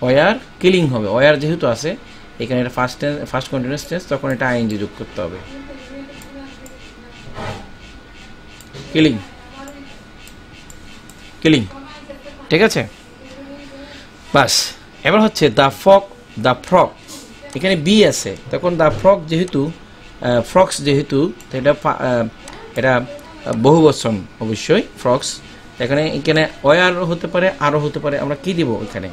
ওয়ার কিলিং হবে। ওয়ার যেহেতু আছে এখানে এটা ফার্স্ট কন্টিনিউয়াস টেন্স, তখন এটা আইএনজি যোগ করতে হবে। কিলিং, কিলিং, ঠিক আছে। বাস, এবার হচ্ছে দ্য ফ্রগ। এখানে বি আছে, তখন দ্য ফ্রগ যেহেতু ফ্রক্স যেহেতু, এটা বহু বচন অবশ্যই ফ্রক্স। এখানে ওয়ার হতে পারে, আরও হতে পারে। আমরা কি দিব এখানে?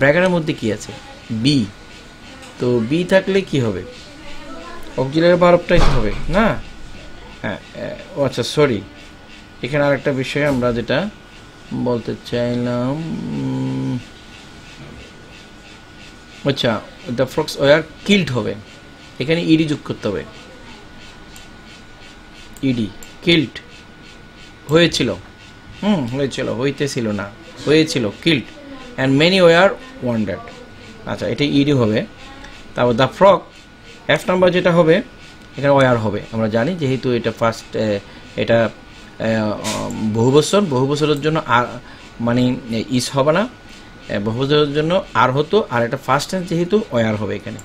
ব্র্যাকেটের মধ্যে কি আছে? বি। তো বি থাকলে কি হবে? অক্সিলারি ভার্বটাই হবে না? হ্যাঁ, ও আচ্ছা, সরি, এখানে আরেকটা বিষয় আমরা যেটা বলতে চাইলাম, আচ্ছা, দ্য ফ্রক্স ওয়ার কিল্ড হবে, এখানে ইডি যোগ করতে হবে। ইডি, কিল্ড, হয়েছিল, হইতেছিল না, হয়েছিল, killed, and many were wondered. আচ্ছা, এটা ইডি হবে। তারপর দ্য ফ্রগ, এফ নাম্বার যেটা হবে এখানে ওয়ার হবে। আমরা জানি যেহেতু এটা ফার্স্ট, এটা বহুবচনের জন্য আর মানে ইস হবে না, বহুবচনের জন্য আর হতো, আর এটা ফার্স্ট টেন্স যেহেতু ওয়ার হবে এখানে।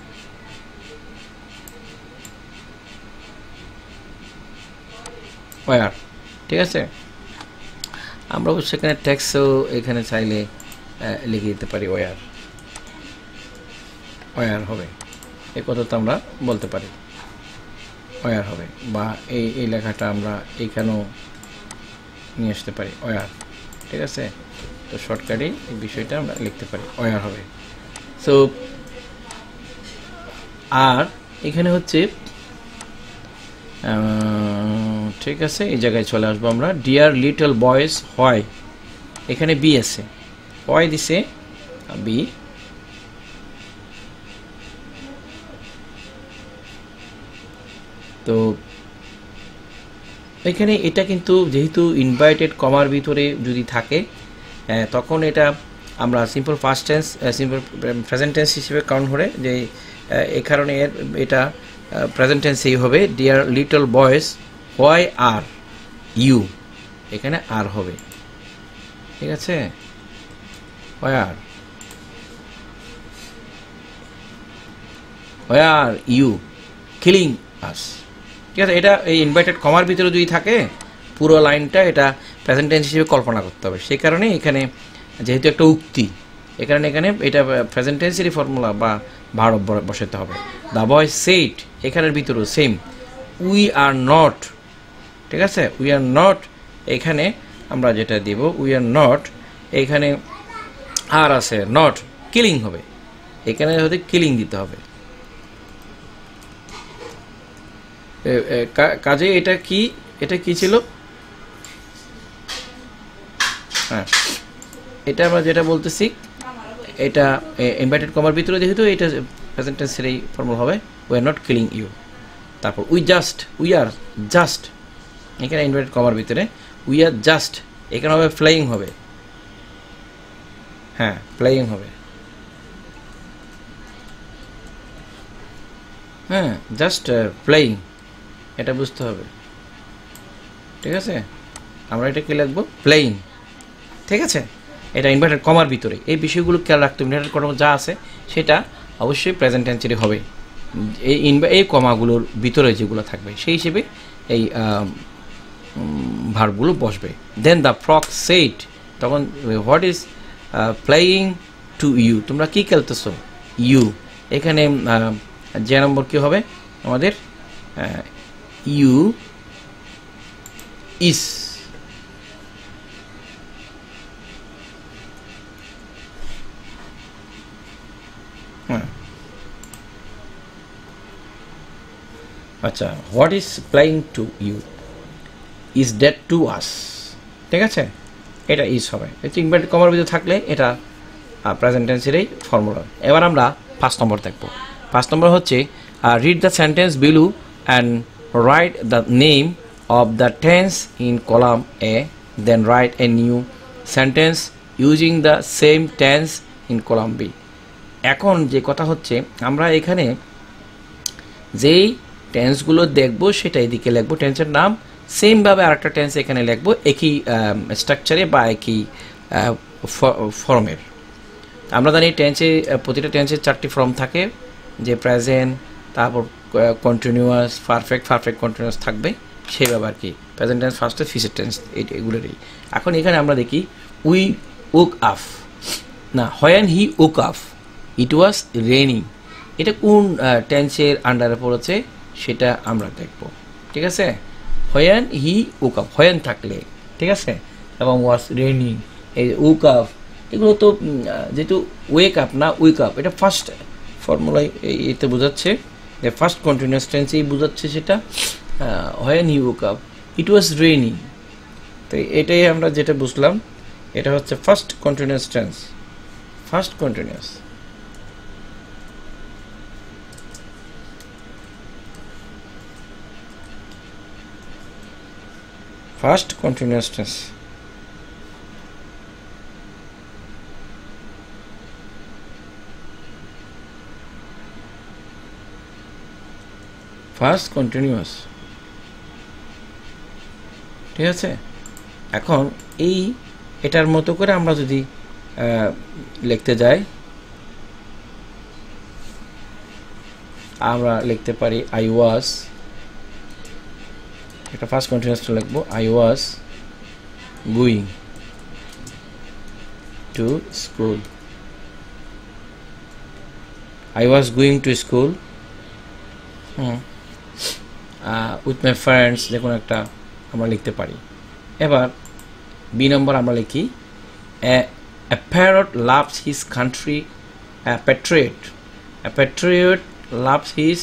ওয়ার, ঠিক আছে। আমরা সেখানে টেক্সটও এখানে চাইলে লিখে দিতে পারি ওয়ার হবে, এই কথাটা আমরা বলতে পারি ওয়ার হবে, বা এই লেখাটা আমরা এইখানেও নিয়ে আসতে পারি ওয়ার, ঠিক আছে। তো শর্টকাটে এই বিষয়টা আমরা লিখতে পারি ওয়ার হবে। সো আর এখানে হচ্ছে ঠিক আছে, এই জায়গায় চলে আসবো আমরা। ডিয়ার লিটল বয়েজ হয়, এখানে বি আছে, হয় দিছে বি। তো এখানে এটা কিন্তু যেহেতু ইনভাইটেড কমার ভিতরে যদি থাকে, তখন এটা আমরা simple first tense, simple present tense হিসেবে কাউন্ট করে, যে এই কারণে এটা প্রেজেন্ট টেন্সেই হবে। Dear little boys why are you, এখানে আর হবে, ঠিক আছে। Why are you killing us, ঠিক আছে। এটা এই ইনভাইটেড কমার ভিতরে যদি থাকে, পুরো লাইনটা এটা প্রেজেন্ট টেন্স হিসেবে কল্পনা করতে হবে। সেই কারণে এখানে যেহেতু একটা উক্তি, এখানে এটা প্রেজেন্ট টেন্সেরই ফর্মুলা বা ভার্ব বসাতে হবে। দ্য বয় সেইড, এখানের ভিতরেও সেম, উই আর নট, ঠিক আছে। উই আর নট, এখানে আমরা যেটা দিব উই আর নট, এখানে আর আছে নট, কিলিং হবে, এখানে হতে কিলিং দিতে হবে। কাজে এটা কি ছিল? হ্যাঁ, এটা আমরা যেটা বলতেছি, এটা ইনভাইটেড কমার ভিতরে যেহেতু এটা প্রেজেন্ট টেন্সের এই ফর্মুলা হবে, we are not killing you. তারপর উই আর জাস্ট, এখানে ইনভাইটেড কমার ভিতরে উই আর জাস্ট, এখানে হবে ফ্লাইং হবে, হ্যাঁ ফ্লাইং হবে, হ্যাঁ জাস্ট ফ্লাইং, এটা বুঝতে হবে, ঠিক আছে। আমরা এটা কি লিখবো? প্লেইং, ঠিক আছে। এটা ইনভার্টেড কমার ভিতরে, এই বিষয়গুলো খেয়াল রাখতে হবে। ইনভার্টেড কমা যা আছে সেটা অবশ্যই প্রেজেন্ট টেন্সেরই হবে, এই কমাগুলোর ভিতরে যেগুলো থাকবে সেই হিসেবে এই ভার্বগুলো বসবে। দেন দ্য ফ্রগ সেইড, তখন what is playing to you, তোমরা কি খেলতেছো? ইউ, এখানে যে নম্বর কি হবে আমাদের? ইউ ইস, আচ্ছা। What is playing to you is dead to us, ঠিক আছে। এটা ইজ হবে। ইনভার্টেড কমার ভিতরে থাকলে এটা প্রেজেন্ট টেন্সের এই ফর্মুলা। এবার আমরা 5 নম্বর দেখব। 5 নম্বর হচ্ছে read the sentence below and write the name of the tense in column A, then write a new sentence using the same tense in column B. এখন যে কথা হচ্ছে, আমরা এখানে যেই টেন্সগুলো দেখব সেটা এদিকে লিখবো, টেন্সের নাম, সেমভাবে আরেকটা টেন্স এখানে লিখবো একই স্ট্রাকচারে বা একই ফর্মের। আমরা জানি টেন্সে, প্রতিটা টেন্সের 4টি ফর্ম থাকে, যে প্রেজেন্ট, তারপর কন্টিনিউয়াস, পারফেক্ট, পারফেক্ট কন্টিনিউয়াস থাকবে সেইভাবে আর কি। Present tense, first tense, future tense, এগুলোরই। এখন এখানে আমরা দেখি উই ওক আপ, না when he woke up it was raining, এটা কোন টেন্সের আন্ডারে পড়েছে সেটা আমরা দেখব, ঠিক আছে। When he woke up, when থাকলে, ঠিক আছে, এবং ওয়াজ রেইনিং, এই ওক আপ, এগুলো তো যেহেতু ওয়েক আপ না উইক আপ, এটা ফার্স্ট ফর্মুলায় এতে বোঝাচ্ছে, যে ফার্স্ট কন্টিনিউয়াস টেন্সেই বোঝাচ্ছে সেটা। When he woke up it was raining, তো এটাই আমরা যেটা বুঝলাম, এটা হচ্ছে first continuous tense, first continuous. First continuous tense. First continuous, ঠিক আছে। এখন এটার মতো করে আমরা যদি লিখতে যাই, আমরা লিখতে পারি আই ওয়াজ, এটা ফার্স্ট কন্টিনিউয়াসটা লিখবো, I was going to school, I was going to school with my friends, যে কোনো একটা আমরা লিখতে পারি। এবার বি নম্বর আমরা লিখি a parrot loves his country, a patriot loves his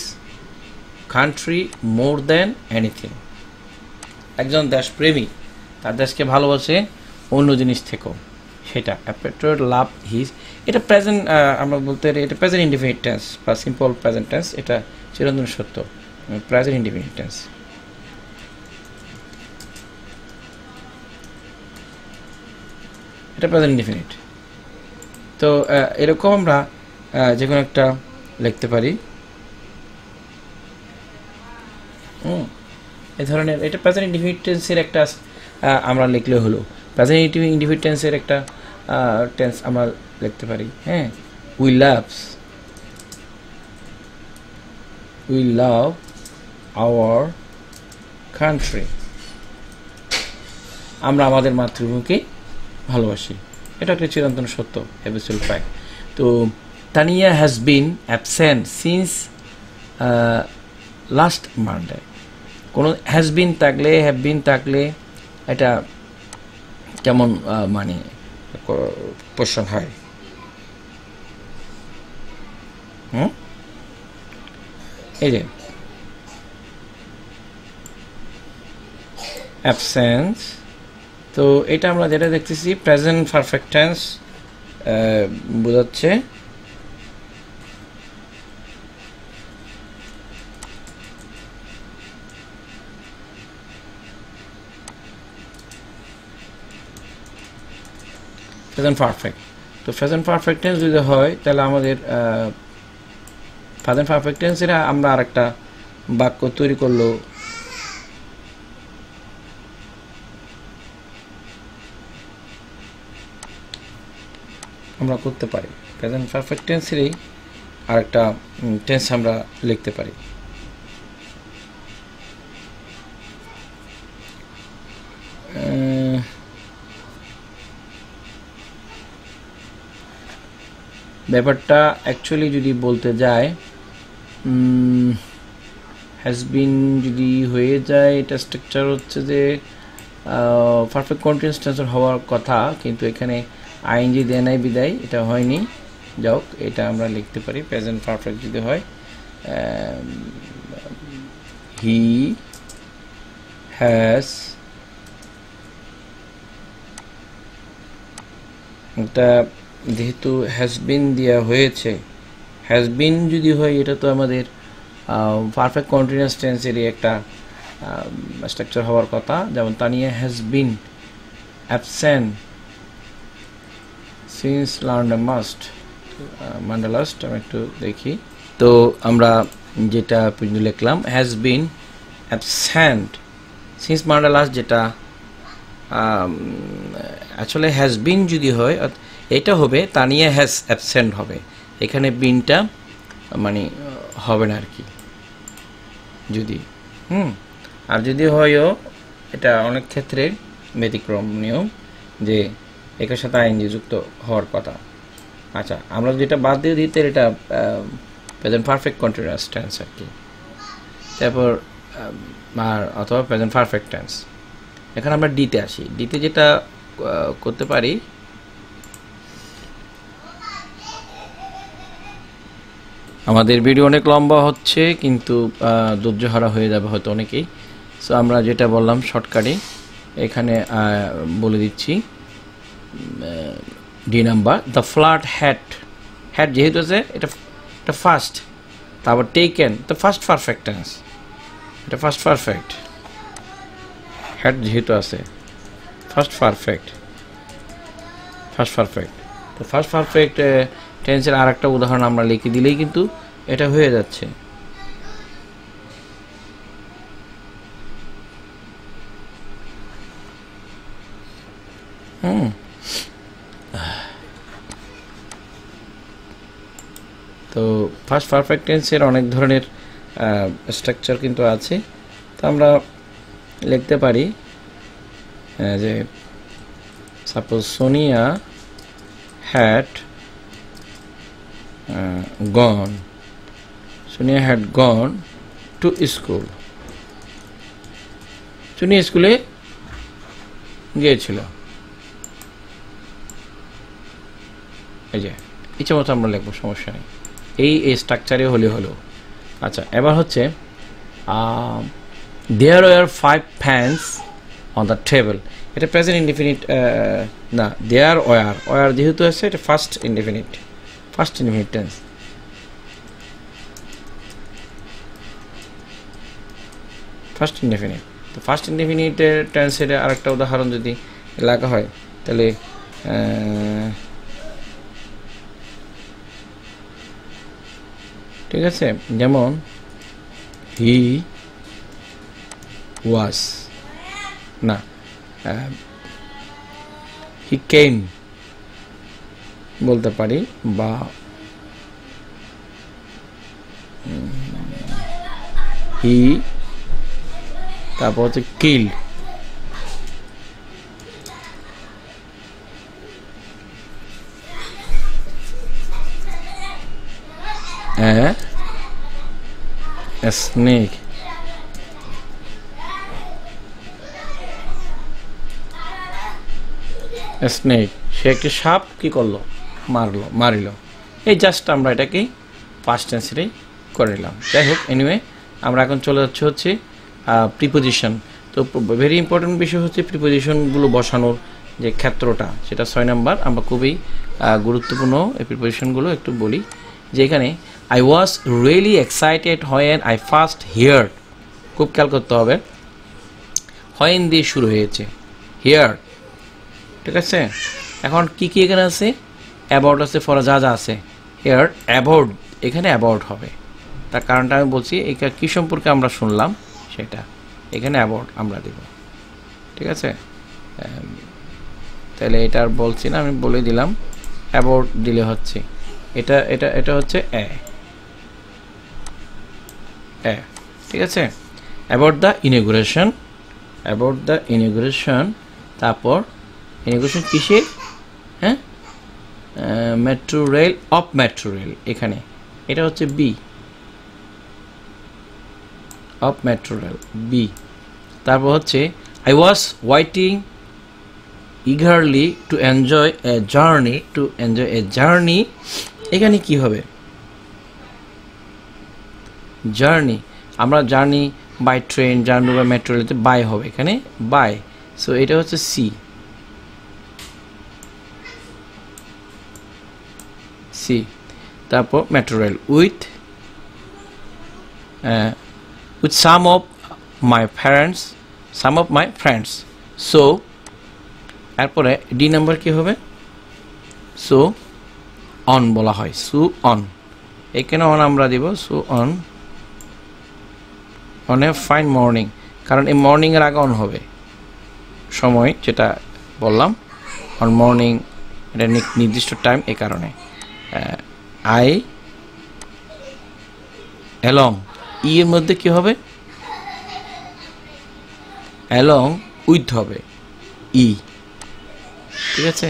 country more than anything, একজন দেশপ্রেমী তার দেশকে ভালোবাসে অন্য জিনিস থেকেও, সেটা a patriot love his, এটা প্রেজেন্ট, আমরা বলতে এটা প্রেজেন্ট ইনডিফিনিট টেন্স বা সিম্পল প্রেজেন্ট টেন্স, এটা চিরন্তন সত্য, প্রেজেন্ট ইনডিফিনিট টেন্স। এটা প্রেজেন্ট ইনডিফিনিট। তো এরকম আমরা যে কোনো একটা লিখতে পারি, এই ধরনের, এটা প্রেজেন্ট ইনডিফিনিট টেন্সের একটা আমরা লিখলে হলো, প্রেজেন্ট ইনডিফিনিট টেন্সের একটা টেন্স আমরা লিখতে পারি। হ্যাঁ, উই লাভ আওয়ার কান্ট্রি, আমরা আমাদের মাতৃভূমিকে ভালোবাসি, এটা একটা চিরন্তন সত্য, অ্যাবসলিউট ফ্যাক্ট। তো Tania has been absent since last Monday, কোনো হ্যাজ বিন থাকলে, হ্যাভ বিন থাকলে এটা কেমন মানে কোশ্চেন হয়। এই যে অ্যাবসেন্স, তো এটা আমরা যেটা দেখতেছি প্রেজেন্ট পারফেক্ট টেন্স বোঝাচ্ছে। প্রেজেন্ট পারফেক্ট, তো প্রেজেন্ট পারফেক্ট টেন্স যদি হয় তাহলে আমাদের প্রেজেন্ট পারফেক্ট টেন্সের আমরা আরেকটা বাক্য তৈরি করলো, আমরা করতে পারি, প্রেজেন্ট পারফেক্ট টেন্সেরই আরেকটা টেন্স আমরা লিখতে পারি। ব্যাপারটা অ্যাকচুয়ালি যদি বলতে যায়, হ্যাজ বিন যদি হয়ে যায়, এটা স্ট্রাকচার হচ্ছে যে পারফেক্ট কন্টিনিউয়াস টেন্স হওয়ার কথা, কিন্তু এখানে আইএনজি দেয় নাই বিদায় এটা হয়নি। যাক, এটা আমরা লিখতে পারি প্রেজেন্ট পারফেক্ট যদি হয়, হি হ্যাজ, এটা যেহেতু হ্যাজ বিন দেওয়া হয়েছে, হ্যাজ বিন যদি হয় এটা তো আমাদের পারফেক্ট কন্টিনিউয়াস টেন্সেরই একটা স্ট্রাকচার হওয়ার কথা। যেমন Tania has been absent since learn must Monday last. আমি একটু দেখি, তো আমরা যেটা লিখলাম has been absent since Monday last, যেটা আসলে হ্যাজ বিন যদি হয় এটা হবে তানিয়া হ্যাজ অ্যাবসেন্ট হবে, এখানে বিনটা মানে হবে না আর কি যদি। আর যদি হয়ও এটা অনেক ক্ষেত্রে ব্যতিক্রম নিয়ম যে একের সাথে আইএনজি যুক্ত হওয়ার কথা। আচ্ছা, আমরা যেটা বাদ দিয়ে দিতে এটা প্রেজেন্ট পারফেক্ট কন্টিনিউয়াস টেন্স আর কি, তারপর আর অথবা প্রেজেন্ট পারফেক্ট টেন্স। এখন আমরা ডিতে আসি। ডিতে যেটা করতে পারি, আমাদের ভিডিও অনেক লম্বা হচ্ছে কিন্তু ধৈর্য হারা হয়ে যাবে হয়তো অনেকেই। সো আমরা যেটা বললাম শর্টকাটে এখানে বলে দিচ্ছি। D number, the flood had, had যেহেতু আছে এটা ফার্স্ট, তারপর টেকেন তো ফার্স্ট পারফেক্ট টেন্স, এটা ফার্স্ট পারফেক্ট। হ্যাড যেহেতু আছে ফার্স্ট পারফেক্ট, তো ফার্স্ট পারফেক্ট টেন্সের আর একটা উদাহরণ আমরা লিখে দিলেই কিন্তু এটা হয়ে যাচ্ছে। তো ফার্স্ট পারফেক্ট টেন্সের অনেক ধরনের স্ট্রাকচার কিন্তু আছে। তো আমরা লিখতে পারি যে suppose Sonia had gone, Sonia had gone to school, Sonia স্কুলে গিয়েছিল। এই যে ইচ্ছে মতো আমরা লিখবো, সমস্যা নেই, এই স্ট্রাকচারে হলে হলো। আচ্ছা, এবার হচ্ছে there were 5 fans on the table, এটা প্রেজেন্ট ইনডিফিনিট না, দেয়ার ওয়ার যেহেতু আছে এটা first indefinite tense. First indefinite, তো ফার্স্ট ইনডিফিনিট টেন্সের আরেকটা উদাহরণ যদি লেখা হয় তাহলে ঠিক আছে, যেমন হি ওয়াজ না, হি কেম বলতে পারি, বা হি তারপর হচ্ছে কিল, স্নেক, স্নেক সে একটি সাপ কি করলো, মারিল। এই জাস্ট আমরা এটাকে পাস্ট টেন্সেই করে নিলাম। যাই হোক, এনিওয়ে আমরা এখন চলে যাচ্ছে হচ্ছে প্রিপোজিশন। তো ভেরি ইম্পর্টেন্ট বিষয় হচ্ছে প্রিপোজিশনগুলো বসানোর যে ক্ষেত্রটা, সেটা 6 নাম্বার। আমরা খুবই গুরুত্বপূর্ণ এই প্রিপোজিশনগুলো একটু বলি। যে এখানে I was really excited when I first heard, খুব খেয়াল করতে হবে, হোয়েন দিয়ে শুরু হয়েছে, হিয়ার, ঠিক আছে। এখন কি কি এখানে আছে, অ্যাবাউট আছে, ফর যা যা আছে, হিয়ার অ্যাবাউট, এখানে অ্যাবাউট হবে। তার কারণটা আমি বলছি, এটা কী সম্পর্কে আমরা শুনলাম সেটা, এখানে অ্যাবাউট আমরা দেব, ঠিক আছে। তাহলে এটা আর বলছি না, আমি বলে দিলাম অ্যাবাউট দিলে হচ্ছে এটা এটা এটা হচ্ছে ঠিক আছে। অ্যাবাউট দ্য ইনগুরেশন, তারপর ইনগুরেশন কিসে, হ্যাঁ, metro rail, of metro rail, এখানে এটা হচ্ছে be, of metro rail be. তারপর হচ্ছে I was waiting eagerly to enjoy a journey, এখানে কি হবে, জার্নি, আমরা journey by train, journey by metro রেলতে বাই হবে, এখানে বাই। সো এটা হচ্ছে সি, সি তারপর metro rail with some of my friends so এরপরে ডি নাম্বার কি হবে সো অন বলা হয় সো অন এখানে অন আমরা দিব so on a fine morning কারণ এই মর্নিং এর আগে অন হবে সময় যেটা বললাম অন মর্নিং এটা নির্দিষ্ট টাইম এই কারণে আই অ্যালং ই এর মধ্যে কি হবে অ্যালং উইথ হবে ই ঠিক আছে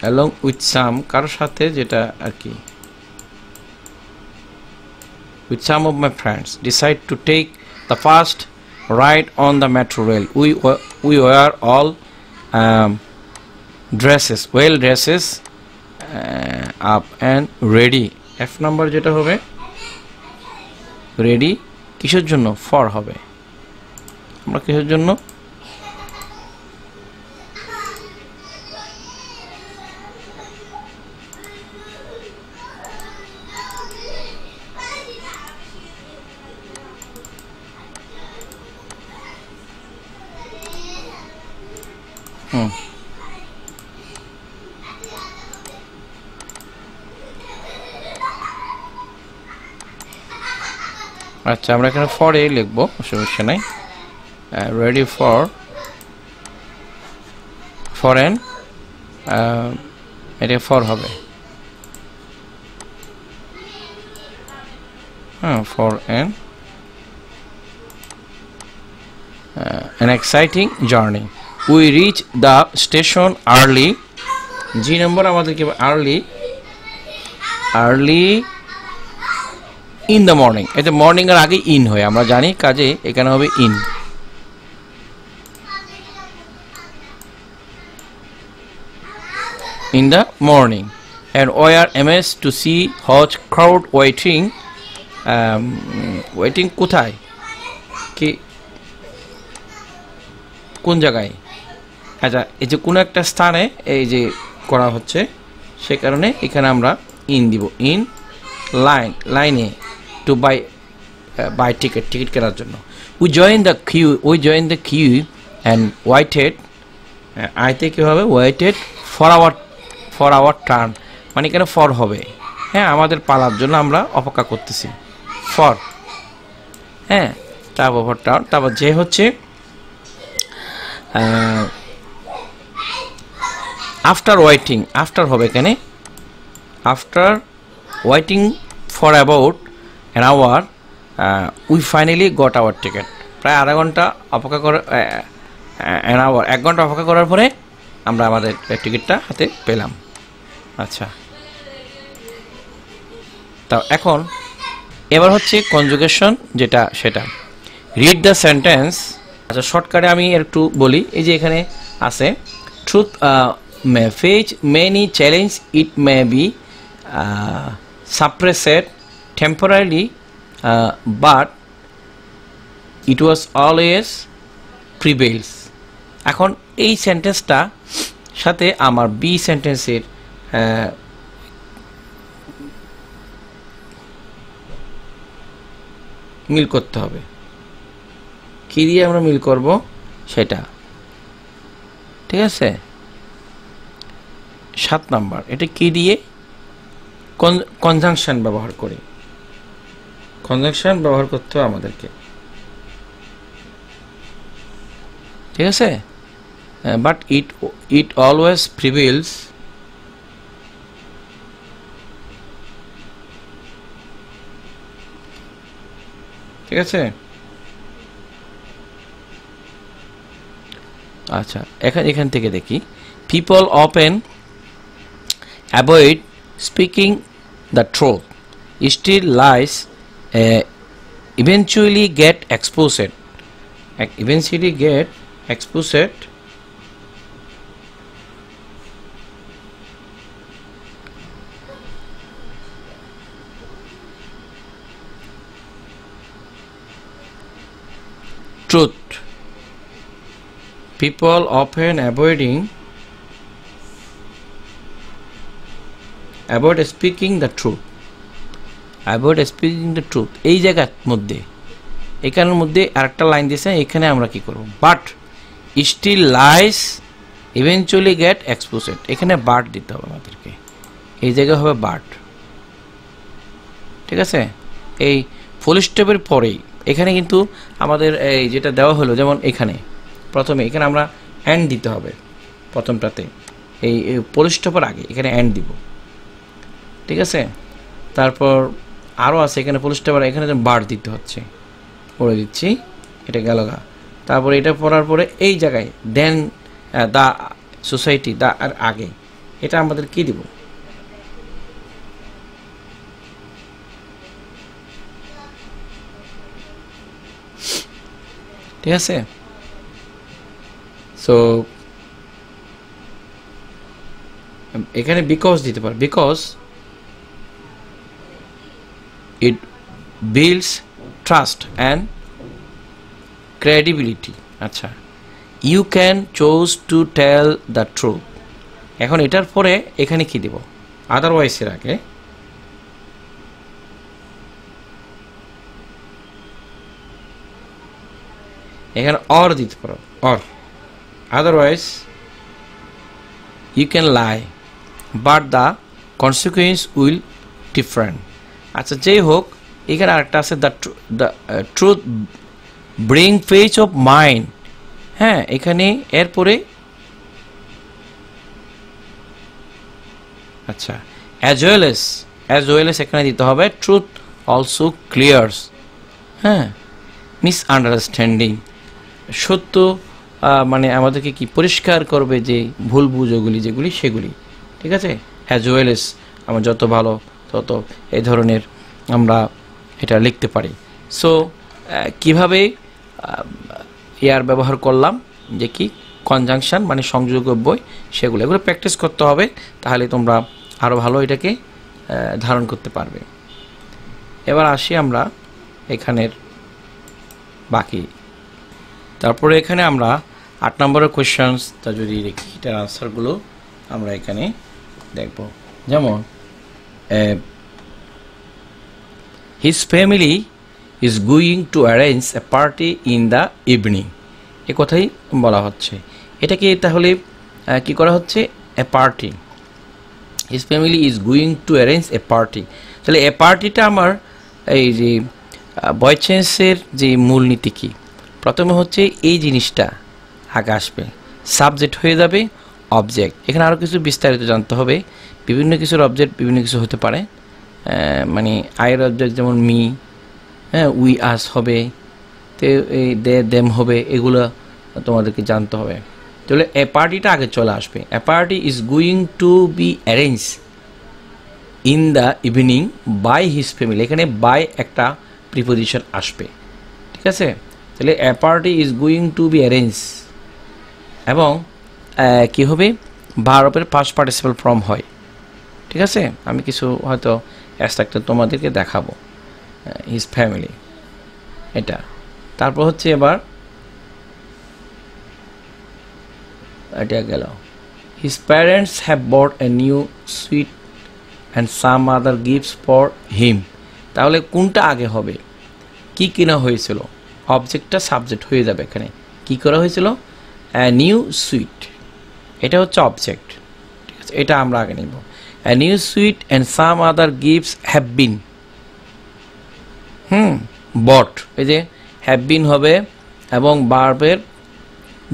অ্যালং উইথ সাম কারোর সাথে যেটা আর কি with some of my friends decide to take the first ride on the metro rail we wear all dresses up and ready f number যেটা হবে ready কিসের জন্য for হবে আমরা কিসের জন্য আচ্ছা আমরা এখানে ফর এ লিখবো সমস্যা নাই রেডি ফর ফরেন এটা ফর হবে হ্যাঁ for an exciting journey we reach the station early জি নম্বর আমাদের কি early in the morning এতে মর্নিং এর আগে ইন হয় আমরা জানি কাজে এখানে হবে in in the morning and we are amazed to see huge crowd waiting কোথায় কি কোন জায়গায় আচ্ছা এই যে কোন একটা স্থানে এই যে করা হচ্ছে সেই কারণে এখানে আমরা ইন দিব ইন লাইনে to buy ticket কেনার জন্য we join the queue and waited আইতে কি হবে waited for our turn মানে এখানে for হবে হ্যাঁ আমাদের পালার জন্য আমরা অপেক্ষা করতেছি for হ্যাঁ তারপর turn তারপর যে হচ্ছে after waiting after হবে এখানে after waiting for about an hour we finally got our ticket প্রায় আধা ঘন্টা অপেক্ষা করে an hour 1 ঘন্টা অপেক্ষা করার পরে আমরা আমাদের টিকিটটা হাতে পেলাম আচ্ছা তো এখন এবার হচ্ছে কনজুগেশন যেটা সেটা রিড দ্য সেন্টেন্স আচ্ছা শর্টকাটে আমি একটু বলি এই যে এখানে আছে truth may face many challenge it may be suppressed temporarily but it was always prevails এখন এই সেন্টেন্সটা সাথে আমার বি সেন্টেন্সের মিল করতে হবে কি দিয়ে আমরা মিল করব সেটা ঠিক আছে 7 নাম্বার এটা কি দিয়ে কনজাংশন ব্যবহার করে কনজাংশন ব্যবহার করতে হবে আমাদেরকে ঠিক আছে বাট it always prevails ঠিক আছে আচ্ছা এখান থেকে দেখি people often avoid speaking the truth still lies eventually get exposed truth people often avoiding avoid speaking the truth, avoid speaking the truth এই জায়গার মধ্যে, এখানের মধ্যে আরেকটা লাইন দিয়েছে, এখানে আমরা কি করব, but still lies eventually get exposed, এখানে বাট দিতে হবে আমাদেরকে, এই জায়গায় হবে বাট, ঠিক আছে। এই ফুল স্টপের পরেই এখানে কিন্তু আমাদের এই যেটা দেওয়া হলো, যেমন এখানে প্রথমে এখানে আমরা অ্যান্ড দিতে হবে প্রথমটাতে, এই ফুল স্টপের আগে এখানে অ্যান্ড দিব, ঠিক আছে। তারপর আরও আছে এখানে ফুল স্টপের এখানে বাট দিতে হচ্ছে, পড়ে দিচ্ছি, এটা গেল গা। তারপরে এটা পড়ার পরে এই জায়গায় দেন দ্য সোসাইটি, দা আর আগে এটা আমাদের কি দিব, ঠিক আছে। সো এখানে বিকজ দিতে পারে, because it builds trust and credibility. আচ্ছা, you can choose to tell the truth, এখন এটার পরে এখানে কি দিব, আদারওয়াইজের আগে এখানে অর দিতে পারো, or otherwise you can lie but the consequence will different. আচ্ছা, যেই হোক এখানে আরেকটা আছে, the truth bring peace of mind, হ্যাঁ এখানে এরপরে আচ্ছা অ্যাজ ওয়েল এস এখানে দিতে হবে, ট্রুথ অলসো ক্লিয়ার্স, হ্যাঁ মিস আন্ডারস্ট্যান্ডিং, সত্য মানে আমাদেরকে কি পরিষ্কার করবে যে ভুল বুঝোগুলি যেগুলি সেগুলি, ঠিক আছে। অ্যাজ ওয়েল এস আমার যত ভালো তত এই ধরনের আমরা এটা লিখতে পারি। সো কিভাবে এয়ার ব্যবহার করলাম, যে কি কনজাংশন মানে সংযোগ বই, সেগুলো এগুলো প্র্যাকটিস করতে হবে, তাহলে তোমরা আরও ভালো এটাকে ধারণ করতে পারবে। এবার আসি আমরা এখানের বাকি, তারপরে এখানে আমরা 8 নম্বরের কোয়েশ্চেন্সটা যদি দেখি, এটার আনসারগুলো আমরা এখানে দেখব। যেমন his family is going to arrange a party in the evening, এ কথাই বলা হচ্ছে। এটাকে তাহলে কি করা হচ্ছে, a party, his family is going to arrange a party, তাহলে এ পার্টিটা আমার এই যে বয় চেঞ্জের যে মূলনীতি কি, প্রথমে হচ্ছে এই জিনিসটা আগে আসবে, সাবজেক্ট হয়ে যাবে অবজেক্ট, এখানে আরও কিছু বিস্তারিত জানতে হবে, বিভিন্ন কিছুর অবজেক্ট বিভিন্ন কিছু হতে পারে, মানে আয়ের অবজেক্ট যেমন মি, হ্যাঁ উই আস হবে, তো এই দে দেম হবে, এগুলো তোমাদেরকে জানতে হবে। তাহলে এ পার্টিটা আগে চলে আসবে, a party is going to be arrange in the evening by his family, এখানে বাই একটা প্রিপোজিশন আসবে, ঠিক আছে। তাহলে a party is going to be arrange, এবং কি হবে, ভার্বের পাস্ট পার্টিসিপল ফর্ম হয়, ঠিক আছে। আমি কিছু হয়তো অ্যাস্ট্রাক্টর তোমাদেরকে দেখাবো, হিজ ফ্যামিলি এটা। তারপর হচ্ছে এবার এটা গেল, his parents have bought a new suit and some other gifts for him, তাহলে কোনটা আগে হবে, কি কিনা হয়েছিল, অবজেক্টটা সাবজেক্ট হয়ে যাবে, এখানে কি করা হয়েছিল, নিউ সুইট, এটা হচ্ছে অবজেক্ট, ঠিক আছে, এটা আমরা আগে নিব। New suit and some other gifts have been, bought, এই যে হ্যাভ বিন হবে, এবং ভার্বের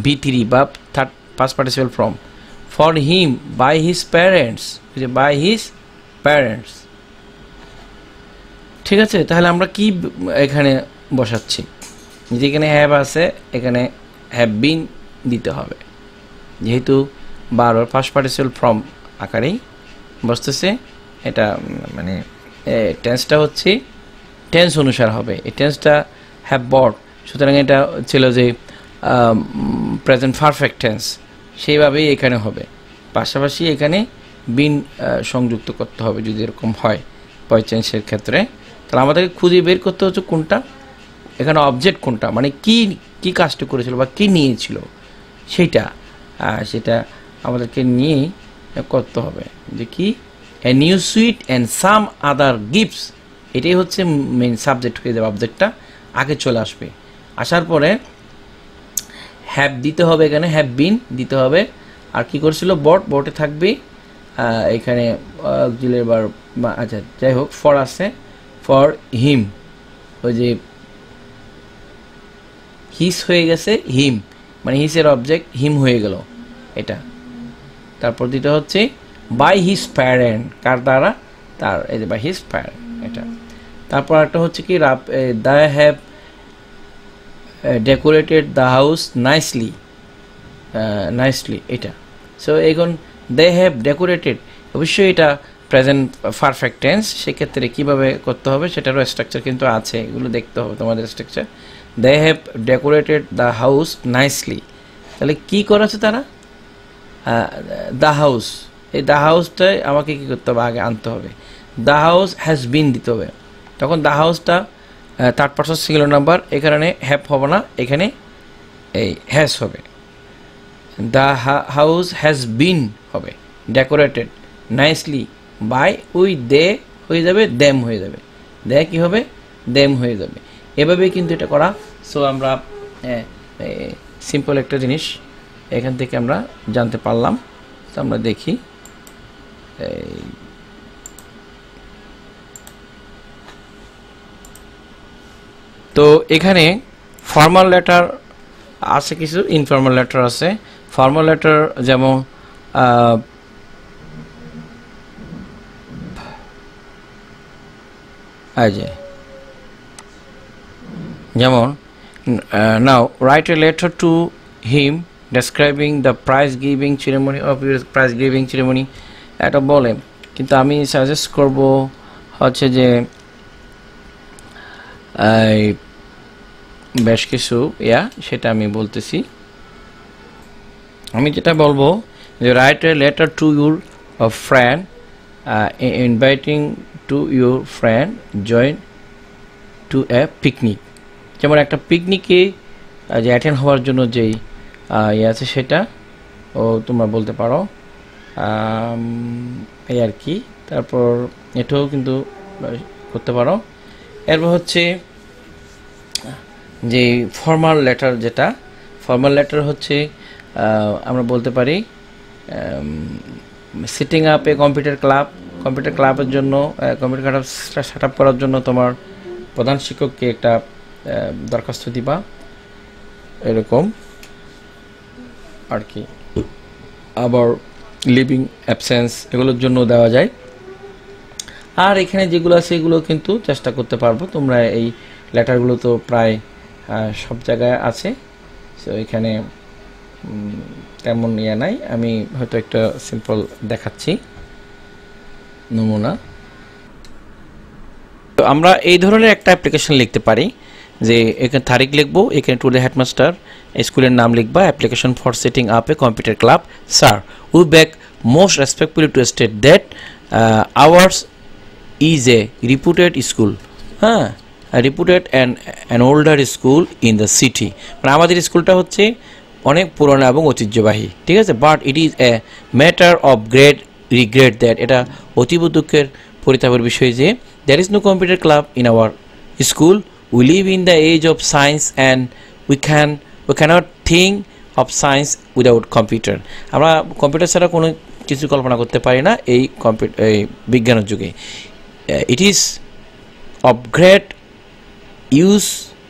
V3 বা third past participle form, for him by his parents, এই যে বাই হিজ প্যারেন্টস, ঠিক আছে। তাহলে আমরা কি এখানে বসাচ্ছি, যেখানে হ্যাভ আছে এখানে হ্যাভ বিন দিতে হবে, যেহেতু বারবার ফার্স্ট পার্টিসিপল ফর্ম আকারেই বসতেছে, এটা মানে টেন্সটা হচ্ছে টেন্স অনুসার হবে, এই টেন্সটা হ্যাভ বট, সুতরাং এটা ছিল যে প্রেজেন্ট পারফেক্ট টেন্স, সেইভাবেই এখানে হবে। পাশাপাশি এখানে বিন সংযুক্ত করতে হবে যদি এরকম হয় বয় চেঞ্জের ক্ষেত্রে, তাহলে আমাদেরকে খুঁজে বের করতে হচ্ছে কোনটা, এখানে অবজেক্ট কোনটা, মানে কি কি কাজটা করেছিল বা কি নিয়েছিল সেটা, সেটা আমাদেরকে নিয়েই করতে হবে, যে কি a new suit and some other gifts, এটাই হচ্ছে মেইন সাবজেক্ট হয়ে যাবে, অবজেক্টটা আগে চলে আসবে। আসার পরে হ্যাভ দিতে হবে, এখানে হ্যাভ বিন দিতে হবে। আর কি করছিল, বটে থাকবে এখানে অক্সিলারি ভার্ব, আচ্ছা যাই হোক, ফর আছে, ফর হিম, ওই যে হিস হয়ে গেছে হিম, মানে হিসের অবজেক্ট হিম হয়ে গেল এটা। তারপর দিতে হচ্ছে বাই হিজ প্যারেন্ট, কার দ্বারা, তার, এই যে বাই হিজ প্যারেন্ট এটা। তারপর একটা হচ্ছে কি দা have decorated the house nicely, এটা। সো এখন দে হ্যাভ ডেকোরেটেড, অবশ্যই এটা প্রেজেন্ট পারফেক্ট টেন্স, সেক্ষেত্রে কীভাবে করতে হবে সেটারও স্ট্রাকচার কিন্তু আছে, এগুলো দেখতে হবে তোমাদের structure. They have decorated the house nicely, তাহলে কী করেছে তারা, দ্য হাউস, এই দ্য হাউসটাই আমাকে কী করতে হবে, আগে আনতে হবে। দ্য হাউস হ্যাজ বিন দিতে হবে, তখন দ্য হাউসটা থার্ড পারসন সিঙ্গুলার নাম্বার, এখানে হ্যাভ হবে না, এখানে এই হ্যাজ হবে। দ্য হাউস হ্যাজ বিন হবে ডেকোরেটেড নাইসলি বাই, ওই দে হয়ে যাবে দেম হয়ে যাবে, দে কি হবে, দেম হয়ে যাবে। এভাবেই কিন্তু এটা করা। সো আমরা সিম্পল একটা জিনিস এখান থেকে আমরা জানতে পারলাম। তো আমরা দেখি, তো এখানে ফর্মাল লেটার আছে, কিছু ইনফর্মাল লেটার আছে। ফর্মাল লেটার যেমন যেমন now write a letter to him describing the prize giving ceremony of prize giving ceremony, এটা বলে। কিন্তু আমি সাজেস্ট করব হচ্ছে যে বেশ কিছু সেটা আমি বলতেছি। আমি যেটা বলবো যে write a letter to your friend inviting to your friend join to a picnic, যেমন একটা পিকনিকে যে অ্যাটেন্ড হওয়ার জন্য যেই আছে সেটা তোমরা বলতে পারো, এই আর কি। তারপর এটাও কিন্তু করতে পারো। এরপর হচ্ছে যে ফর্মাল লেটার, যেটা ফর্মাল লেটার হচ্ছে আমরা বলতে পারি sitting up a computer club, computer ক্লাবের জন্য, কম্পিউটার ক্লাব সেট আপ করার জন্য তোমার প্রধান শিক্ষককে একটা দরখাস্ত দিবা, এরকম আর কি। আবার লিভিং অ্যাবসেন্স এগুলোর জন্য দেওয়া যায়। আর এখানে যেগুলো আছে এগুলো কিন্তু চেষ্টা করতে পারবো, তোমরা এই লেটারগুলো তো প্রায় সব জায়গায় আছে। সো এখানে তেমন নাই, আমি হয়তো একটা সিম্পল দেখাচ্ছি নমুনা। তো আমরা এই ধরনের একটা অ্যাপ্লিকেশন লিখতে পারি, যে এখানে তারিখ লিখবো, এখানে টু দ্য হেডমাস্টার, স্কুলের নাম লিখবা, application for setting up a computer club, sir we beg most respectfully to state that ours is a reputed school, হ্যাঁ, reputed an older school in the city, মানে আমাদের স্কুলটা হচ্ছে অনেক পুরনো এবং ঐতিহ্যবাহী, ঠিক আছে। But it is a matter of great regret that, এটা অতীব দুঃখের পরিতাপের বিষয় যে there is no computer club in our school, we live in the age of science and we cannot think of science without computer, আমরা computer ছাড়া কোনো কিছু কল্পনা করতে পারি না এই বিজ্ঞানের যুগে। It is of great use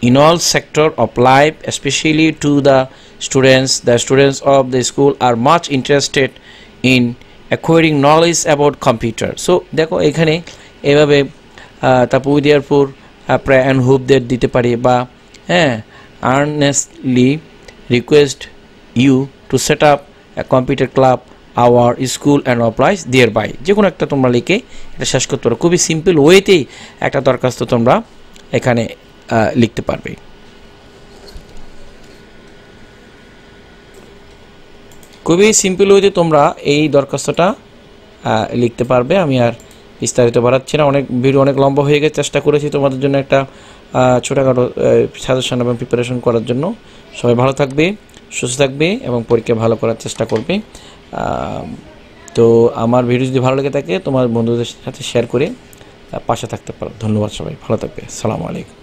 in all sector of life, especially to the students. The students of the school are much interested in acquiring knowledge about computer. So দেখো এখানে এভাবে তারপর we therefore pray and hope that দিতে পারি, বা হ্যাঁ earnestly request you to set up a computer club our school and oblige thereby, যে কোনো একটা তোমরা লিখে এটা শেষ করতে পারো। খুবই সিম্পল ওয়েতেই একটা দরখাস্ত তোমরা এখানে লিখতে পারবে। খুবই সিম্পল ওয়েতে তোমরা এই দরখাস্তটা লিখতে পারবে। আমি আর বিস্তারিত বাড়াচ্ছি না, অনেক ভিডিও অনেক লম্বা হয়ে গেছে। চেষ্টা করেছি তোমাদের জন্য একটা ছোটোখাটো সাজেশন এবং প্রিপারেশন করার জন্য। সবাই ভালো থাকবে, সুস্থ থাকবে এবং পরীক্ষা ভালো করার চেষ্টা করবে। তো আমার ভিডিও যদি ভালো লেগে থাকে তোমার বন্ধুদের সাথে শেয়ার করে পাশে থাকতে পারো। ধন্যবাদ, সবাই ভালো থাকবে। আসসালামু আলাইকুম।